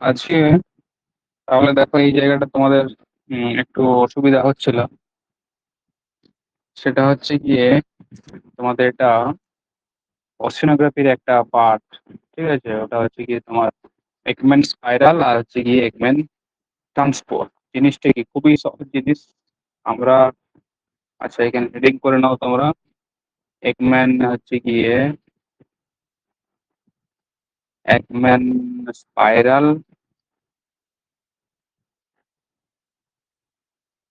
আজকে তাহলে দেখো এই জায়গাটা তোমাদের একটু অসুবিধা হচ্ছিল। সেটা হচ্ছে গিয়ে তোমাদের এটা অসিনোগ্রাফির একটা পার্ট। ঠিক আছে, ওটা হচ্ছে গিয়ে তোমার একমেন স্পাইরাল আর হচ্ছে গিয়ে একমেন ট্রান্সপোর্ট। জিনিসটা কি খুবই সহজ জিনিস। আমরা আচ্ছা এখানে হেডিং করে নাও তোমরা। একম্যান হচ্ছে গিয়ে একম্যান স্পাইরাল,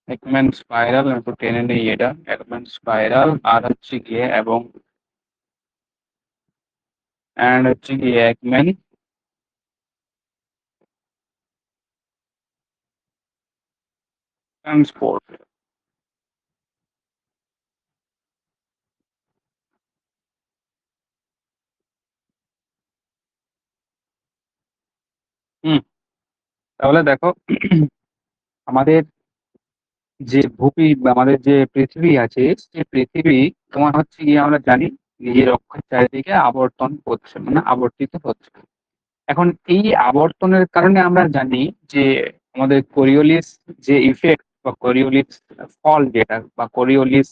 একম্যান স্পাইরাল একটু টেনে নেই এটা, একম্যান স্পাইরাল আর হচ্ছে গিয়ে এবং অ্যান্ড হচ্ছে গিয়ে একম্যান ট্রান্সপোর্ট। হুম, তাহলে দেখো আমাদের যে আমাদের যে পৃথিবী আছে, সে পৃথিবী তোমার হচ্ছে গিয়ে আমরা জানি নিজের অক্ষের চারিদিকে আবর্তন করছে, মানে আবর্তিত হচ্ছে। এখন এই আবর্তনের কারণে আমরা জানি যে আমাদের কোরিওলিস যে ইফেক্ট বা কোরিওলিস ফল যেটা বা কোরিওলিস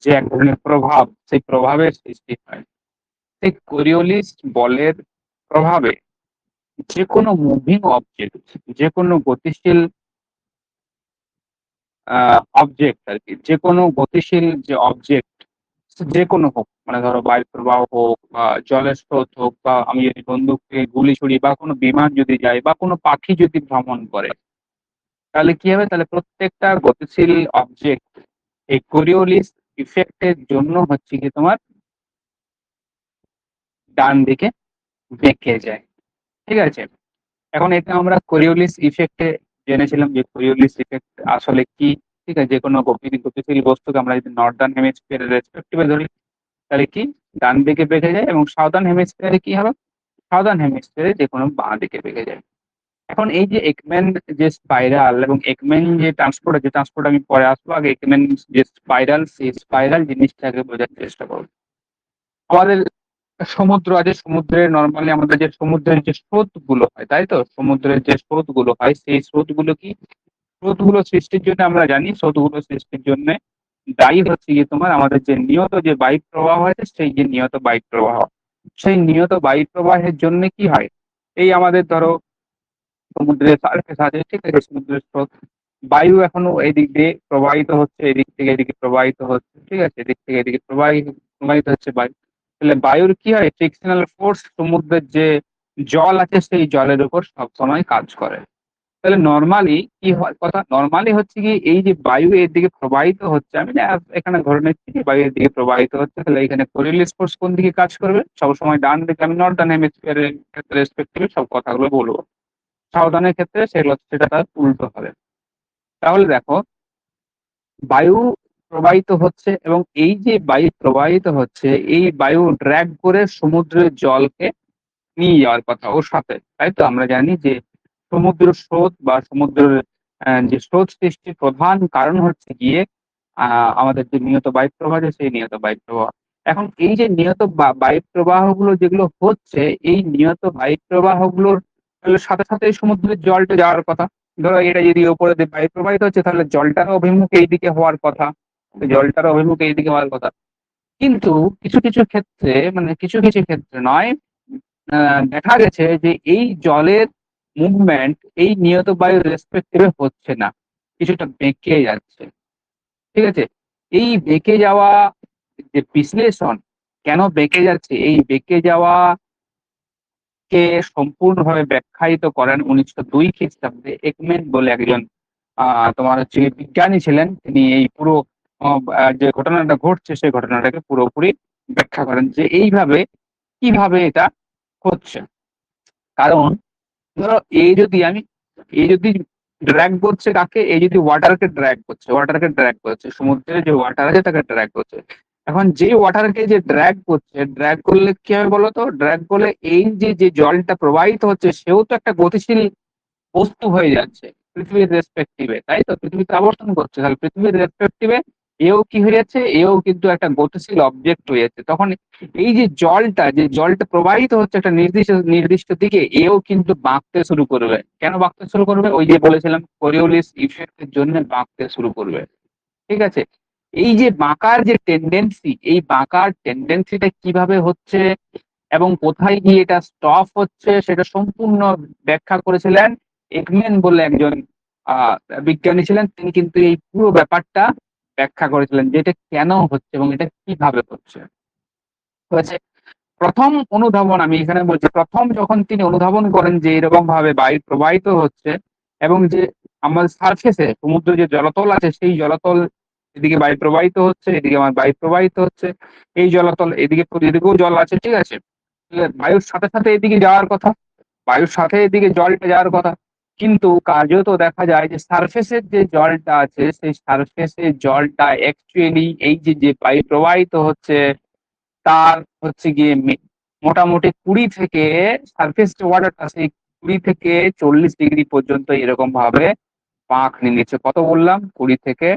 যে এক ধরনের প্রভাব, সেই প্রভাবের সৃষ্টি হয়। সেই কোরিওলিস বলের প্রভাবে যে কোনো মুভিং অবজেক্ট, যে কোনো গতিশীল অবজেক্ট আর কি, যে কোনো গতিশীল যে অবজেক্ট যে কোনো হোক, মানে ধরো বায়ু প্রবাহ হোক বা জলের স্রোত হোক বা আমি যদি বন্দুককে গুলি ছুড়ি বা কোনো বিমান যদি যায় বা কোনো পাখি যদি ভ্রমণ করে, তাহলে কি হবে? তাহলে প্রত্যেকটা গতিশীল অবজেক্ট এই কোরিওলিস ইফেক্টের জন্য হচ্ছে কি তোমার ডান দিকে বেঁকে যায়। ঠিক আছে, এখন এটা আমরা কোরিওলিস ইফেক্টে জেনেছিলাম যে কোরিওলিস ইফেক্ট আসলে কি। ঠিক আছে, যে কোনো গতিশীল বস্তুকে আমরা যদি নর্দার্ন হেমিস্ফিয়ারের রেসপেক্টিভে ধরি, তাহলে কি ডান দিকে বেঁকে যায়, এবং সাউদার্ন হেমিস্ফিয়ারে কি হবে? সাউদার্ন হেমিস্ফিয়ারে যে কোনো বাঁ দিকে বেঁকে যায়। এখন এই যে একম্যান যে স্পাইরাল এবং একম্যান যে ট্রান্সপোর্ট, যে ট্রান্সপোর্ট আমি পরে আসবো, আগে একম্যান যে স্পাইরাল, সেই স্পাইরাল জিনিসটাকে বোঝার চেষ্টা করবো। আমাদের সমুদ্র আছে, সমুদ্রে নর্মালি আমাদের যে সমুদ্রের যে স্রোত গুলো হয়, তাই তো, সমুদ্রের যে স্রোত গুলো হয় সেই স্রোত গুলো কি, স্রোতগুলো সৃষ্টির জন্য আমরা জানি স্রোতগুলো সৃষ্টির জন্য দায়ী হচ্ছে গিয়ে তোমার আমাদের যে নিয়ত যে বায়ু প্রবাহ আছে, সেই যে নিয়ত বায়ু প্রবাহ, সেই নিয়ত বায়ু প্রবাহের জন্য কি হয়, এই আমাদের ধরো সমুদ্রের সার্ফেস আছে, ঠিক আছে, সমুদ্রের স্রোত, বায়ু এখনো এদিক দিয়ে প্রবাহিত হচ্ছে, এদিক থেকে এদিকে প্রবাহিত হচ্ছে, ঠিক আছে, এদিক থেকে এদিকে প্রবাহিত প্রবাহিত হচ্ছে বায়ু। তাহলে বায়ুর কি হয়, ফ্রিকশনাল ফোর্স সমুদ্রের যে জল আছে সেই জলের উপর সবসময় কাজ করে। তাহলে নর্মালি কি হয়, কথা নর্মালি হচ্ছে কি, এই যে বায়ু এর দিকে প্রবাহিত হচ্ছে, আমি না এখানে ধরে নিচ্ছি যে বায়ু এর দিকে প্রবাহিত হচ্ছে, তাহলে এখানে কোরিয়ালিস ফোর্স কোন দিকে কাজ করবে? সবসময় ডান দিকে। আমি নর্দার্ন হেমিস্ফিয়ারের ক্ষেত্রে রেসপেক্টিভে সব কথাগুলো বলবো, সাবধানের ক্ষেত্রে সেগুলো সেটা তার উল্টো হবে। তাহলে দেখো, বায়ু প্রবাহিত হচ্ছে এবং এই যে বায়ু প্রবাহিত হচ্ছে, এই বায়ু ড্র্যাগ করে সমুদ্রের জলকে নিয়ে যাওয়ার কথা ওর সাথে, তাই তো। আমরা জানি যে সমুদ্র স্রোত বা সমুদ্রের যে স্রোত সৃষ্টির প্রধান কারণ হচ্ছে গিয়ে আমাদের যে নিয়ত বায়ু প্রবাহ আছে, সেই নিয়ত বায়ু প্রবাহ। এখন এই যে নিয়ত বায়ু প্রবাহ গুলো যেগুলো হচ্ছে, এই নিয়ত বায়ু প্রবাহ গুলোর সাথে সাথে সমুদ্রের জলটা যাওয়ার কথা। ধরো এটা যদি ওপরে দিয়ে বায়ু প্রবাহিত হচ্ছে, তাহলে জলটার অভিমুখ এইদিকে হওয়ার কথা, জলটার অভিমুখ এইদিকে হওয়ার কথা। কিন্তু কিছু কিছু ক্ষেত্রে, মানে কিছু কিছু ক্ষেত্রে নয়, দেখা গেছে যে এই জলের মুভমেন্ট এই নিয়ত বায়ুর রেসপেক্টিভে হচ্ছে না, কিছুটা বেঁকে যাচ্ছে। ঠিক আছে, এই বেঁকে যাওয়া যে বিশ্লেষণ, কেন বেঁকে যাচ্ছে, এই বেঁকে যাওয়া কে সম্পূর্ণভাবে ব্যাখ্যায়িত করেন 1902 খ্রিস্টাব্দে একম্যান বলে একজন তোমার হচ্ছে বিজ্ঞানী ছিলেন। তিনি এই পুরো যে ঘটনাটা ঘটছে সেই ঘটনাটাকে পুরোপুরি ব্যাখ্যা করেন যে এইভাবে কিভাবে এটা হচ্ছে। কারণ ধরো এই যদি ড্র্যাগ করছে কাকে, এই যদি ওয়াটারকে ড্র্যাগ করছে, ওয়াটারকে ড্র্যাগ করছে, সমুদ্রের যে ওয়াটার আছে তাকে ড্র্যাগ করছে। এখন যে ওয়াটারকে যে ড্র্যাগ করছে, ড্র্যাগ করলে কি হবে বলতো? ড্র্যাগ করলে এই যে যে জলটা প্রবাহিত হচ্ছে, সেও তো একটা গতিশীল বস্তু হয়ে যাচ্ছে পৃথিবীর রেসপেক্টিভে, তাই তো। পৃথিবীতে আবর্তন করছে, তাহলে পৃথিবীর রেসপেক্টিভে এও কি হয়ে যাচ্ছে, এও কিন্তু একটা গতিশীল অবজেক্ট হয়ে যাচ্ছে। তখন এই যে জলটা প্রবাহিত হচ্ছে একটা নির্দিষ্ট নির্দিষ্ট দিকে, এও কিন্তু বাঁকতে শুরু করবে। কেন বাঁকতে শুরু করবে? ওই যে বলেছিলাম কোরিওলিস ইফেক্টের জন্য বাঁকতে শুরু করবে। ঠিক আছে? এই যে বাঁকার যে টেন্ডেন্সি, এই বাঁকার টেন্ডেন্সিটা কিভাবে হচ্ছে এবং কোথায় গিয়ে এটা স্টপ হচ্ছে, সেটা সম্পূর্ণ ব্যাখ্যা করেছিলেন একম্যান বলে একজন আহ বিজ্ঞানী ছিলেন। তিনি কিন্তু এই পুরো ব্যাপারটা ব্যাখ্যা করেছিলেন যে এটা কেন হচ্ছে এবং এটা কিভাবে হচ্ছে। হয়েছে প্রথম অনুধাবন, আমি এখানে বলছি, প্রথম যখন তিনি অনুধাবন করেন যে এরকম ভাবে বায়ু প্রবাহিত হচ্ছে এবং যে আমাদের সারফেসে সমুদ্র যে জলতল আছে, সেই জলতল এদিকে বায়ু প্রবাহিত হচ্ছে, এদিকে আমার বায়ু প্রবাহিত হচ্ছে, এই জলতল এদিকে এদিকেও জল আছে, ঠিক আছে? তাহলে বায়ুর সাথে সাথে এদিকে যাওয়ার কথা, বায়ুর সাথে এদিকে জলটা যাওয়ার কথা। কিন্তু কার্যত দেখা যায় যে সারফেসের যে জলটা আছে, সেই সারফেসের জলটা অ্যাকচুয়ালি এই যে যে বায়ু প্রবাহিত হচ্ছে তার হচ্ছে গিয়ে মোটামুটি 20 থেকে, সারফেস যে ওয়াটারটা সেই 20 থেকে 40 ডিগ্রি পর্যন্ত এরকম ভাবে বাঁক নিয়ে নিচ্ছে। কত বললাম? 20 থেকে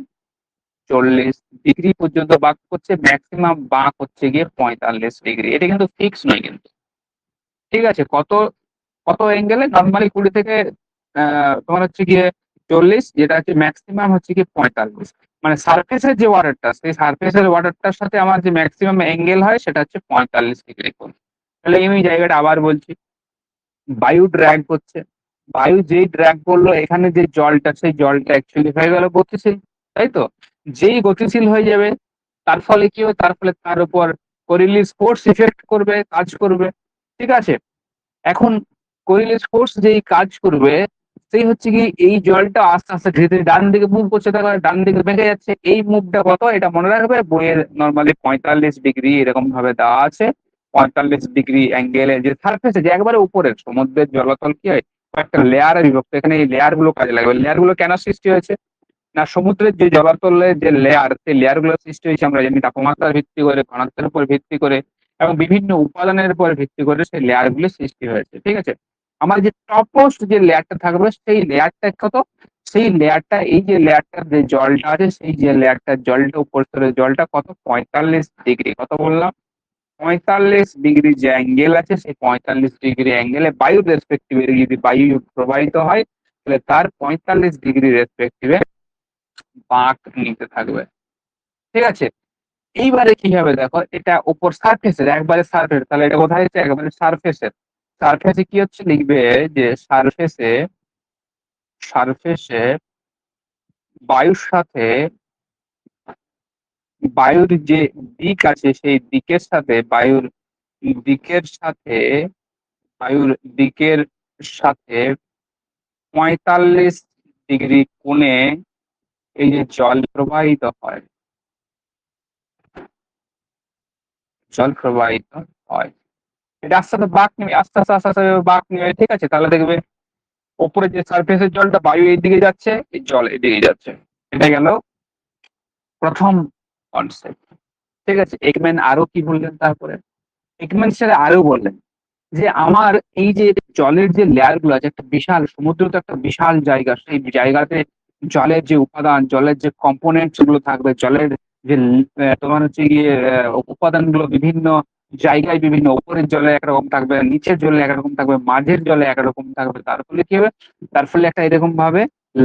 40 ডিগ্রি পর্যন্ত বাঁক করছে। ম্যাক্সিমাম বাঁক হচ্ছে গিয়ে 45 ডিগ্রি। এটা কিন্তু ফিক্স নয় কিন্তু, ঠিক আছে? কত কত অ্যাঙ্গেলে? নর্মালি 20 থেকে তোমার হচ্ছে গিয়ে 40, যেটা হচ্ছে ম্যাক্সিমাম হচ্ছে গিয়ে 45। মানে সারফেসের যে ওয়াটারটা, সেই সারফেসের ওয়াটারটার সাথে আমার যে ম্যাক্সিমাম অ্যাঙ্গেল হয় সেটা হচ্ছে 45 ডিগ্রি কোণ। তাহলে আমি জায়গাটা আবার বলছি, বায়ু ড্র্যাগ করছে, বায়ু যেই ড্র্যাগ করলো এখানে যে জলটা, সেই জলটা অ্যাকচুয়ালি হয়ে গেল গতিশীল, তাই তো? যেই গতিশীল হয়ে যাবে তার ফলে কি হবে? তার ফলে তার উপর কোরিলিস ফোর্স ইফেক্ট করবে, কাজ করবে, ঠিক আছে? এখন কোরিলেস ফোর্স যেই কাজ করবে, সেই হচ্ছে কি এই জলটা আস্তে আস্তে ধীরে ধীরে ডান দিকে মুভ করছে, দেখো ডান দিকে বেঁকে যাচ্ছে। এই মুভটা কত, এটা মনে রাখবে, বইয়ের নর্মালি 45 ডিগ্রি এরকম ভাবে দেওয়া আছে। 45 ডিগ্রি অ্যাঙ্গেলে যে সারফেসে, যে একবারে উপরের সমুদ্রের জলতল কি হয় কয়েকটা লেয়ারে বিভক্ত, এখানে এই লেয়ার গুলো কাজে লাগবে। লেয়ার গুলো কেন সৃষ্টি হয়েছে? না, সমুদ্রের যে জলাতলের যে লেয়ার, সেই লেয়ার গুলো সৃষ্টি হয়েছে আমরা জানি তাপমাত্রার ভিত্তি করে, ঘনত্বের উপর ভিত্তি করে এবং বিভিন্ন উপাদানের উপর ভিত্তি করে সেই লেয়ার গুলো সৃষ্টি হয়েছে, ঠিক আছে? আমার যে টপমোস্ট যে লেয়ারটা থাকবে, সেই লেয়ারটা কত? সেই লেয়ারটা, এই যে লেয়ারটার যে জলটা আছে, সেই যে লেয়ারটার জলটা উপর স্তরের জলটা কত? 45 ডিগ্রি। কত বললাম? 45 ডিগ্রি যে অ্যাঙ্গেল আছে, সেই 45 ডিগ্রি অ্যাঙ্গেলে বায়ুর রেসপেক্টিভে যদি বায়ু প্রবাহিত হয়, তাহলে তার 45 ডিগ্রি রেসপেক্টিভে বাঁক নিতে থাকবে, ঠিক আছে? এইবারে কি হবে দেখো, এটা উপর সারফেসের, একবারে সারফেস, তাহলে এটা কোথায় হচ্ছে? একবারে সারফেসের। সারফেসে কি হচ্ছে? লিখবে যে সারফেসে, সারফেসে বায়ুর সাথে, বায়ুর যে দিক আছে সেই দিকের সাথে, দিকের সাথে বায়ুর দিকের সাথে 45 ডিগ্রি কোণে এই যে জল প্রবাহিত হয়, জল প্রবাহিত হয়, এটা আস্তে আস্তে বাঁক নেবে, আস্তে আস্তে আস্তে আস্তে বাঁক নেবে, ঠিক আছে? তাহলে দেখবে উপরে যে সারফেসের জলটা, বায়ু এইদিকে যাচ্ছে, এই জল এদিকে যাচ্ছে। এটা গেল প্রথম কনসেপ্ট, ঠিক আছে? একম্যান আরো কি বললেন তারপরে? একম্যান স্যার আরো বললেন যে আমার এই যে জলের যে লেয়ার গুলো আছে, একটা বিশাল সমুদ্র তো একটা বিশাল জায়গা, সেই জায়গাতে জলের যে উপাদান, জলের যে কম্পোনেন্টস গুলো থাকবে, জলের যে তোমার হচ্ছে গিয়ে উপাদান গুলো বিভিন্ন জায়গায় বিভিন্ন, উপরের জলে একরকম থাকবে, নিচের জলে একরকম থাকবে, মাঝের জলে একরকম থাকবে। তার ফলে কি হবে? তার ফলে একটা এরকম ভাবে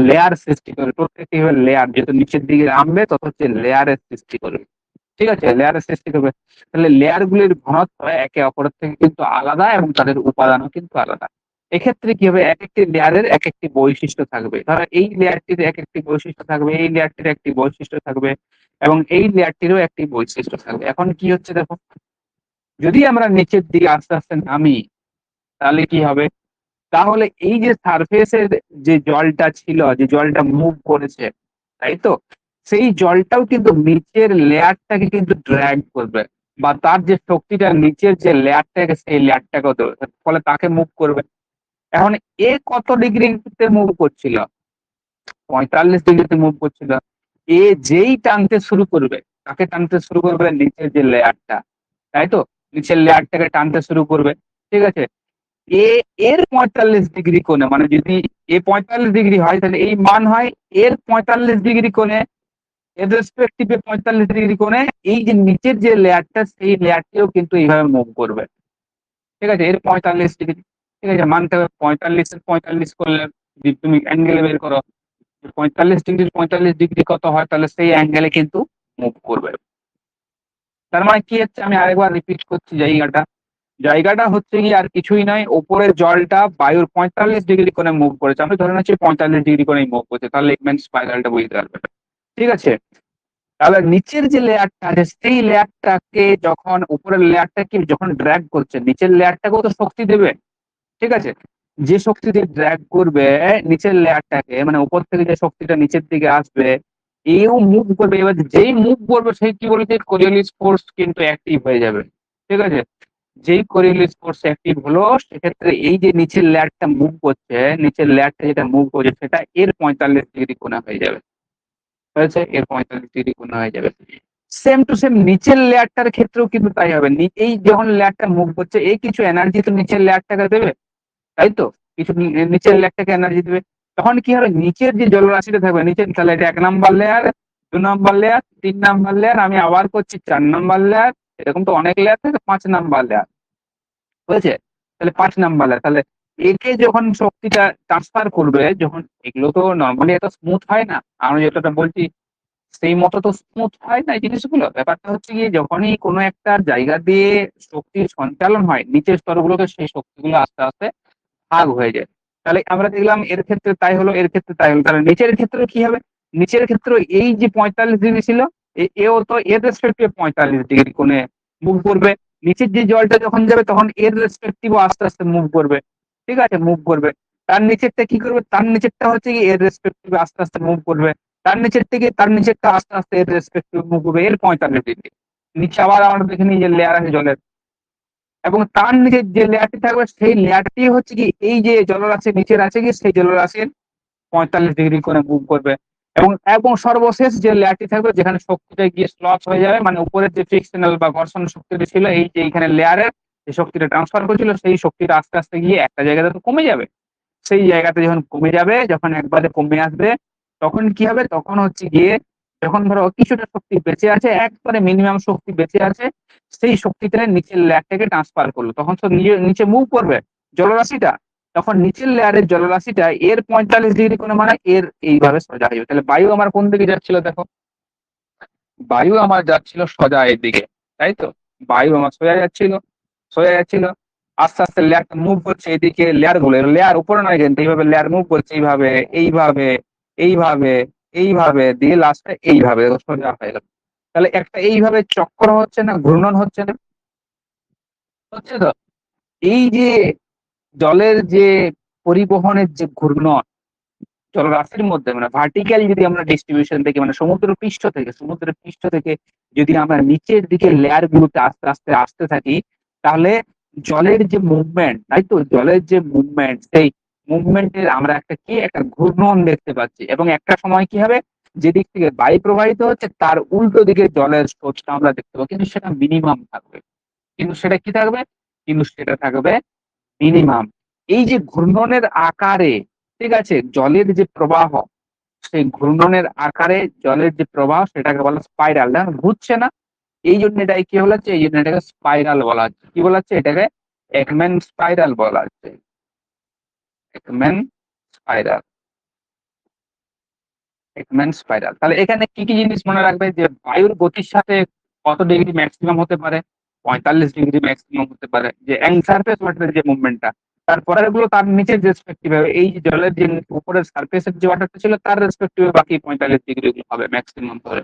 লেয়ার সৃষ্টি করবে, প্রত্যেকটি লেয়ার যত নিচের দিকে নামবে তত হচ্ছে লেয়ারের সৃষ্টি করবে, ঠিক আছে? লেয়ারের সৃষ্টি করবে। তাহলে লেয়ার গুলির ঘনত্ব একে অপরের থেকে কিন্তু আলাদা এবং তাদের উপাদানও কিন্তু আলাদা। এক্ষেত্রে কি হবে? এক একটি লেয়ারের এক একটি বৈশিষ্ট্য থাকবে। ধরো এই লেয়ারটির এক একটি বৈশিষ্ট্য থাকবে, এই লেয়ারটির একটি বৈশিষ্ট্য থাকবে এবং এই লেয়ারটিরও একটি বৈশিষ্ট্য থাকবে। এখন কি হচ্ছে দেখো, যদি আমরা নিচের দিকে আস্তে আস্তে নামি, তাহলে কি হবে? তাহলে এই যে সারফেসের যে জলটা ছিল, যে জলটা মুভ করেছে, তাই তো? সেই জলটাও কিন্তু নিচের লেয়ারটাকে কিন্তু ড্র্যাগ করবে, বা তার যে শক্তিটা নিচের যে লেয়ারটাকে, সেই লেয়ারটাকে দেবে, ফলে তাকে মুভ করবে। এখন এ কত ডিগ্রিতে মুভ করছিল? 45 ডিগ্রিতে মুভ করছিল। এ যেই টানতে শুরু করবে, তাকে টানতে শুরু করবে নিচের যে লেয়ারটা, তাই তো? নিচের লেয়ারটাকে টানতে শুরু করবে, ঠিক আছে? এ এর 45 ডিগ্রি কোণে, মানে যদি এ 45 ডিগ্রি হয়, তাহলে এই মান হয় এর 45 ডিগ্রি কোণে এর রেসপেক্টিভে 45 ডিগ্রি কোণে এই যে নিচের যে লেয়ারটা সেই লেয়ারটিও কিন্তু এইভাবে মুভ করবে। ঠিক আছে, এর 45 ডিগ্রি। ঠিক আছে, মানতে হবে 45 করলে যদি তুমি অ্যাঙ্গেলে বের করো 45 ডিগ্রি কত হয়, তাহলে সেই অ্যাঙ্গেলে কিন্তু মুভ করবে। তার মানে কি হচ্ছে, আমি আরেকবার রিপিট করছি, জায়গাটা হচ্ছে কি আর কিছুই নয়, উপরের জলটা বায়ুর 45 ডিগ্রি কোণে মুভ করেছে। আমি ধরে নিচ্ছি 45 ডিগ্রি কোণে মুভ করছে, তাহলে লিকম্যান স্পাইরালটা বুঝতে পারবে। ঠিক আছে, তাহলে নিচের যে লেয়ারটা আছে সেই লেয়ারটাকে যখন উপরের লেয়ারটাকে যখন ড্র্যাগ করছে, নিচের লেয়ারটাকেও তো শক্তি দেবে। ঠিক আছে, যে শক্তি দিয়ে ড্র্যাগ করবে নিচের লেয়ারটাকে, মানে উপর থেকে যে শক্তিটা নিচের দিকে আসবে, এও মুভ করবে। এবার যেই মুভ করবে সেই কি বলেছে, কোরিওলিস ফোর্স কিন্তু অ্যাক্টিভ হয়ে যাবে। ঠিক আছে, যেই কোরিওলিস ফোর্স অ্যাক্টিভ হলো, সেক্ষেত্রে এই যে নিচের লেয়ারটা মুভ করছে, নিচের লেয়ারটা যেটা মুভ করছে সেটা এর 45 ডিগ্রি কোণা হয়ে যাবে। হয়েছে, এর 45 ডিগ্রি কোণা হয়ে যাবে। সেম টু সেম নিচের লেয়ারটার ক্ষেত্রেও কিন্তু তাই হবে। এই যখন লেয়ারটা মুভ করছে, এই কিছু এনার্জি তো নিচের লেয়ারটাকে দেবে, তাই তো? কিছু নিচের লেয়ারটাকে এনার্জি দেবে। তখন কি হবে, নিচের যে জলরাশিটা থাকবে নিচের, তাহলে এটা 1 number layer, 2 number layer, 3 number layer, আমি আবার করছি 4 নাম্বার লেয়ার, এরকম তো অনেক লেয়ার থাকে, 5 নাম্বার লেয়ার। বুঝেছে? তাহলে 5 নাম্বার লেয়ার, তাহলে একে যখন শক্তিটা ট্রান্সফার করবে, যখন এগুলো তো নর্মালি এত স্মুথ হয় না, আমি যেটা বলছি সেই মতো তো স্মুথ হয় না এই জিনিসগুলো। ব্যাপারটা হচ্ছে কি, যখনই কোনো একটা জায়গা দিয়ে শক্তির সঞ্চালন হয়, নিচের স্তরগুলোতে সেই শক্তিগুলো আস্তে আস্তে ভাগ হয়ে যায়। তাহলে আমরা দেখলাম এর ক্ষেত্রে তাই হলো, এর ক্ষেত্রে তাই হলো। তাহলে নিচের ক্ষেত্রে কি হবে, নিচের ক্ষেত্রে এই যে 45 ডিগ্রি ছিল, এও তো এর রেসপেক্টিভ 45 ডিগ্রি কোণে মুভ করবে। নিচের যে জলটা যখন যাবে তখন এর রেসপেক্টিভ আস্তে আস্তে মুভ করবে। ঠিক আছে, মুভ করবে। তার নিচেরটা কি করবে, তার নিচেরটা হচ্ছে কি এর রেসপেক্টিভ আস্তে আস্তে মুভ করবে। তার নিচের থেকে তার নিচেরটা আস্তে আস্তে এর রেসপেক্টিভ মুভ করবে, এর 45 ডিগ্রি। নিচে আবার আমরা দেখে নিই যে লেয়ার আছে জলের, এবং তার নিচে যে লেয়ারটি থাকবে সেই লেয়ারটি হচ্ছে কি এই যে জলরাশি নিচের আছে কি সেই জলরাশির 45 ডিগ্রি করে মুভ করবে। এবং এবং সর্বশেষ যে লেয়ারটি থাকবে যেখানে শক্তিটা গিয়ে স্লথ হয়ে যাবে, মানে উপরের যে ফ্রিকশনাল বা ঘর্ষণ শক্তিটা ছিল এই যে এইখানে লেয়ারের যে শক্তিটা ট্রান্সফার করেছিল, সেই শক্তিটা আস্তে আস্তে গিয়ে একটা জায়গাতে তো কমে যাবে। সেই জায়গাতে যখন কমে যাবে, যখন একবারে কমে আসবে, তখন কি হবে, তখন হচ্ছে গিয়ে যখন ধরো কিছুটা শক্তি বেঁচে আছে, একবারে মিনিমাম শক্তি বেঁচে আছে, সেই শক্তিটা নিচের লেয়ারটাকে ট্রান্সফার করলো, তখন তো নিচে মুভ করবে জলরাশিটা। তখন নিচের লেয়ারের জলরাশিটা এর 45 ডিগ্রি কোণে, মানে এর এইভাবে সোজা হয়ে যাবে। তাহলে বায়ু আমার কোন দিকে যাচ্ছিল দেখো, বায়ু আমার যাচ্ছিল সোজা এর দিকে, তাই তো? বায়ু আমার সোজা যাচ্ছিল, সোজা যাচ্ছিল। আস্তে আস্তে লেয়ারটা মুভ করছে এদিকে, লেয়ার গুলো, লেয়ার উপরে নয় কিন্তু এইভাবে লেয়ার মুভ করছে, এইভাবে এইভাবে এইভাবে এইভাবে দিয়ে লাস্টে এইভাবে দেখো সোজা হয়ে গেল। তাহলে একটা এইভাবে চক্র হচ্ছে না, ঘূর্ণন হচ্ছে না, হচ্ছে তো? এই যে জলের যে পরিবহনের যে ঘূর্ণন জলরাশির মধ্যে, মানে ভার্টিক্যাল যদি আমরা ডিস্ট্রিবিউশন থেকে, মানে সমুদ্রের পৃষ্ঠ থেকে যদি আমরা নিচের দিকে লেয়ার গুলোতে আস্তে আস্তে আসতে থাকি, তাহলে জলের যে মুভমেন্ট, তাই তো, জলের যে মুভমেন্ট, সেই মুভমেন্টের আমরা একটা ঘূর্ণন দেখতে পাচ্ছি। এবং একটা সময় কি হবে, যেদিক থেকে বায়ু প্রবাহিত হচ্ছে তার উল্টো দিকে জলের স্রোতটা আমরা দেখতে পাবো, কিন্তু সেটা মিনিমাম থাকবে। কিন্তু সেটা কি থাকবে, কিন্তু সেটা থাকবে মিনিমাম। এই যে ঘূর্ণনের আকারে, ঠিক আছে, জলের যে প্রবাহ, সেই ঘূর্ণনের আকারে জলের যে প্রবাহ সেটাকে বলা স্পাইরাল। দেখো ঘুরছে না, এই জন্য এটাকে কি বলা হচ্ছে, এই জন্য এটাকে স্পাইরাল বলা হচ্ছে। কি বলা হচ্ছে এটাকে, একম্যান স্পাইরাল বলা হচ্ছে, একম্যান স্পাইরাল, একম্যান স্পাইরাল। তাহলে এখানে কি কি জিনিস মনে রাখবে, যে বায়ুর গতির সাথে কত ডিগ্রি ম্যাক্সিমাম হতে পারে, 45 ডিগ্রি ম্যাক্সিমাম হতে পারে, যে সারফেস ওয়াটারের যে মুভমেন্টটা। তারপরে এগুলো তার নিচের রেসপেক্টিভ হবে, এই যে জলের যে উপরের সারফেসের যে ওয়াটারটা ছিল তার রেসপেক্টিভে বাকি 45 ডিগ্রি হবে ম্যাক্সিমাম ধরে।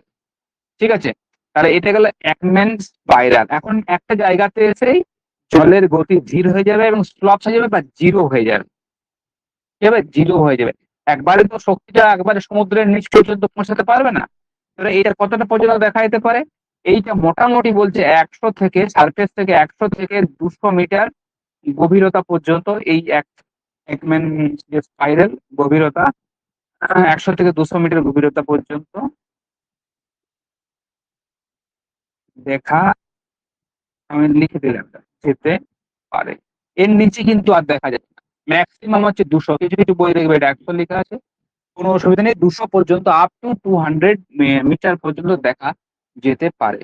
ঠিক আছে, তাহলে এটা গেল একম্যান স্পাইরাল। এখন একটা জায়গাতে এসেই জলের গতি ধীর হয়ে যাবে এবং স্লপ হয়ে যাবে বা জিরো হয়ে যাবে। কি হবে, জিরো হয়ে যাবে। একবারে তো শক্তিটা একবারে সমুদ্রের নিচ পর্যন্ত পৌঁছাতে পারবে না। তাহলে এটা কতটা পর্যন্ত দেখা যেতে পারে, এইটা মোটামুটি বলছে 100 থেকে, সারফেস থেকে 100 থেকে 200 মিটার গভীরতা পর্যন্ত এই একম্যান যে স্পাইরাল গভীরতা, 100 থেকে 200 মিটার গভীরতা পর্যন্ত দেখা, আমি লিখে দিলাম, যেতে পারে। এর নিচে কিন্তু আর দেখা যায় না। ম্যাক্সিমাম হচ্ছে 200, কিছু কিছু বই দেখবে এটা 100 লেখা আছে, কোনো অসুবিধা নেই, 200 পর্যন্ত আপ টু 200 মিটার পর্যন্ত দেখা যেতে পারে।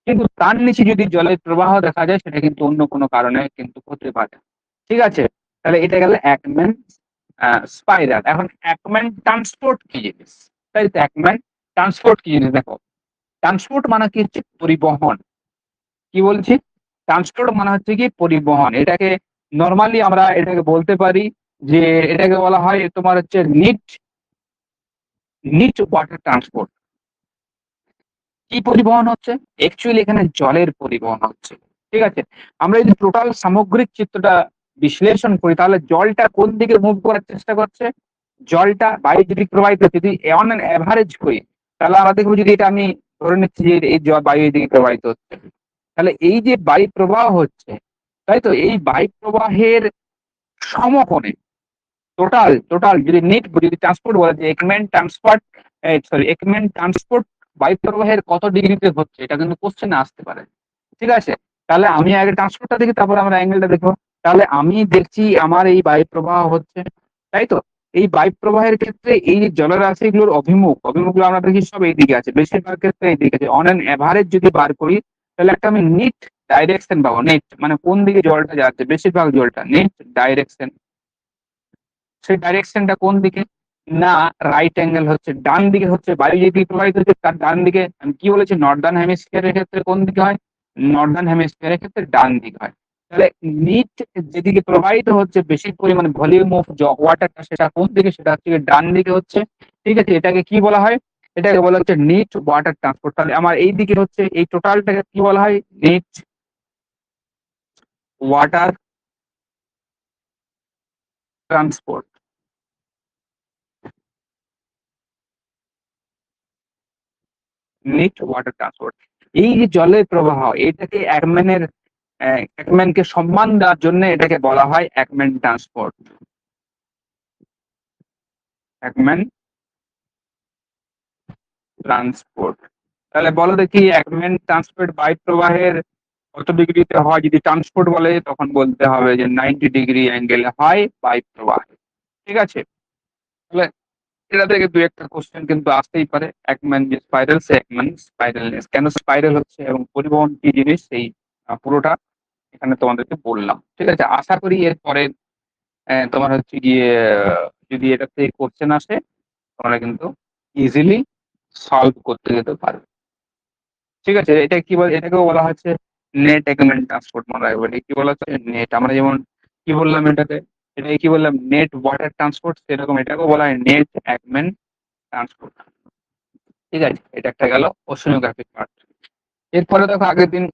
কিন্তু তার নিচে যদি জলের প্রবাহ দেখা যায় সেটা কিন্তু অন্য কোনো কারণে কিন্তু হতে পারে। ঠিক আছে, তাহলে এটা গেল একম্যান স্পাইরাল। এখন একম্যান ট্রান্সপোর্ট কি জিনিস? তাই তো, একম্যান ট্রান্সপোর্ট কি জিনিস দেখো। ট্রান্সপোর্ট মানে কি হচ্ছে পরিবহন। কি বলছি? ট্রান্সপোর্ট মানে হচ্ছে কি পরিবহন। এটাকে নর্মালি আমরা এটাকে বলতে পারি যে এটাকে বলা হয় তোমার হচ্ছে নিট নিট ওয়াটার ট্রান্সপোর্ট। কি পরিবহন হচ্ছে? অ্যাকচুয়ালি এখানে জলের পরিবহন হচ্ছে। ঠিক আছে, আমরা যদি টোটাল সামগ্রিক চিত্রটা বিশ্লেষণ করি তাহলে জলটা কোন দিকে মুভ করার চেষ্টা করছে? জলটা বায়ু যদি প্রবাহিত, যদি অন অ্যান অ্যাভারেজ করি তাহলে আমরা দেখবো, যদি এটা আমি ধরে নিচ্ছি যে এই জল বায়ু দিকে প্রবাহিত হচ্ছে, তাহলে এই যে বায়ু প্রবাহ হচ্ছে, তাই তো, এই বায়ু প্রবাহের সমকোণে টোটাল টোটাল যদি নেট যদি ট্রান্সপোর্ট বলা যায়, Ekman transport, sorry, Ekman transport বায়ু প্রবাহের কত ডিগ্রিতে হচ্ছে, এটা কিন্তু কোশ্চেনে আসতে পারে। ঠিক আছে, তাহলে আমি আগে ট্রান্সপোর্টটা দেখি, তারপর আমরা অ্যাঙ্গেলটা দেখবো। তাহলে আমি দেখছি আমার এই বায়ু প্রবাহ হচ্ছে, তাই তো। এই বায়ু প্রবাহের ক্ষেত্রে এই যে জলরাশিগুলোর অভিমুখগুলো আমরা দেখি সব এইদিকে আছে, বেশিরভাগ ক্ষেত্রে এইদিকে আছে। অন অ্যান এভারেজ যদি বার করি তাহলে একটা আমি নেট ডাইরেকশন পাবো। নেট মানে কোন দিকে জলটা যাচ্ছে, বেশিরভাগ জলটা নেট ডাইরেকশন। সেই ডাইরেকশনটা কোন দিকে? না, রাইট অ্যাঙ্গেল হচ্ছে ডান দিকে হচ্ছে। বায়ু যেদিকে প্রবাহিত হচ্ছে তার ডান দিকে। আমি কি বলেছি, নর্দার্ন হেমিস্ফিয়ারের ক্ষেত্রে কোন দিকে হয়? নর্দার্ন হেমিস্ফিয়ারের ক্ষেত্রে ডান দিক হয়। তাহলে নিট যেদিকে প্রবাহিত হচ্ছে বেশি পরিমাণে ভলিউম অফ ওয়াটারটা, সেটা কোন দিকে? সেটা হচ্ছে ডান দিকে হচ্ছে। ঠিক আছে, এটাকে কি বলা হয়? এটাকে বলা হচ্ছে নিট ওয়াটার ট্রান্সপোর্ট। তাহলে আমার এই দিকে হচ্ছে, এই টোটালটাকে কি বলা হয়? Net water transport. Net water transport. এই যে জলের প্রবাহ, এটাকে একম্যানকে সম্মান দেওয়ার জন্য এটাকে বলা হয় একম্যান ট্রান্সপোর্ট। Ekman transport. তাহলে বলো দেখি, একম্যান ট্রান্সপোর্ট বায়ু প্রবাহের কত ডিগ্রিতে হয়? যদি ট্রান্সপোর্ট বলে তখন বলতে হবে যে 90 ডিগ্রি অ্যাঙ্গেলে হয় বায়ু প্রবাহ। ঠিক আছে, তাহলে এটা থেকে দু একটা কোশ্চেন কিন্তু আসতেই পারে। একম্যান যে স্পাইরাল, সে একম্যান স্পাইরালনেস কেন স্পাইরাল হচ্ছে এবং পরিবহন কি জিনিস, সেই পুরোটা এখানে তোমাদেরকে বললাম। ঠিক আছে, আশা করি এরপরে তোমার হচ্ছে গিয়ে যদি এটাতে কোশ্চেন আসে তোমরা কিন্তু ইজিলি সলভ করতে যেতে পারবে। ঠিক আছে, এটা কি বলে, এটাকেও বলা হচ্ছে নেট একুইপমেন্ট ট্রান্সপোর্ট। মনে রাখবে, এটা কি বলা হচ্ছে? নেট। আমরা যেমন কি বললাম এটাকে, এটাকে কি বললাম? Net water transport. সেরকম এটাকেও বলা হয় নেট একুইপমেন্ট ট্রান্সপোর্ট। ঠিক আছে, এটা একটা গেল ওশনোগ্রাফিক পার্ট। এরপরে দেখো, আগের দিন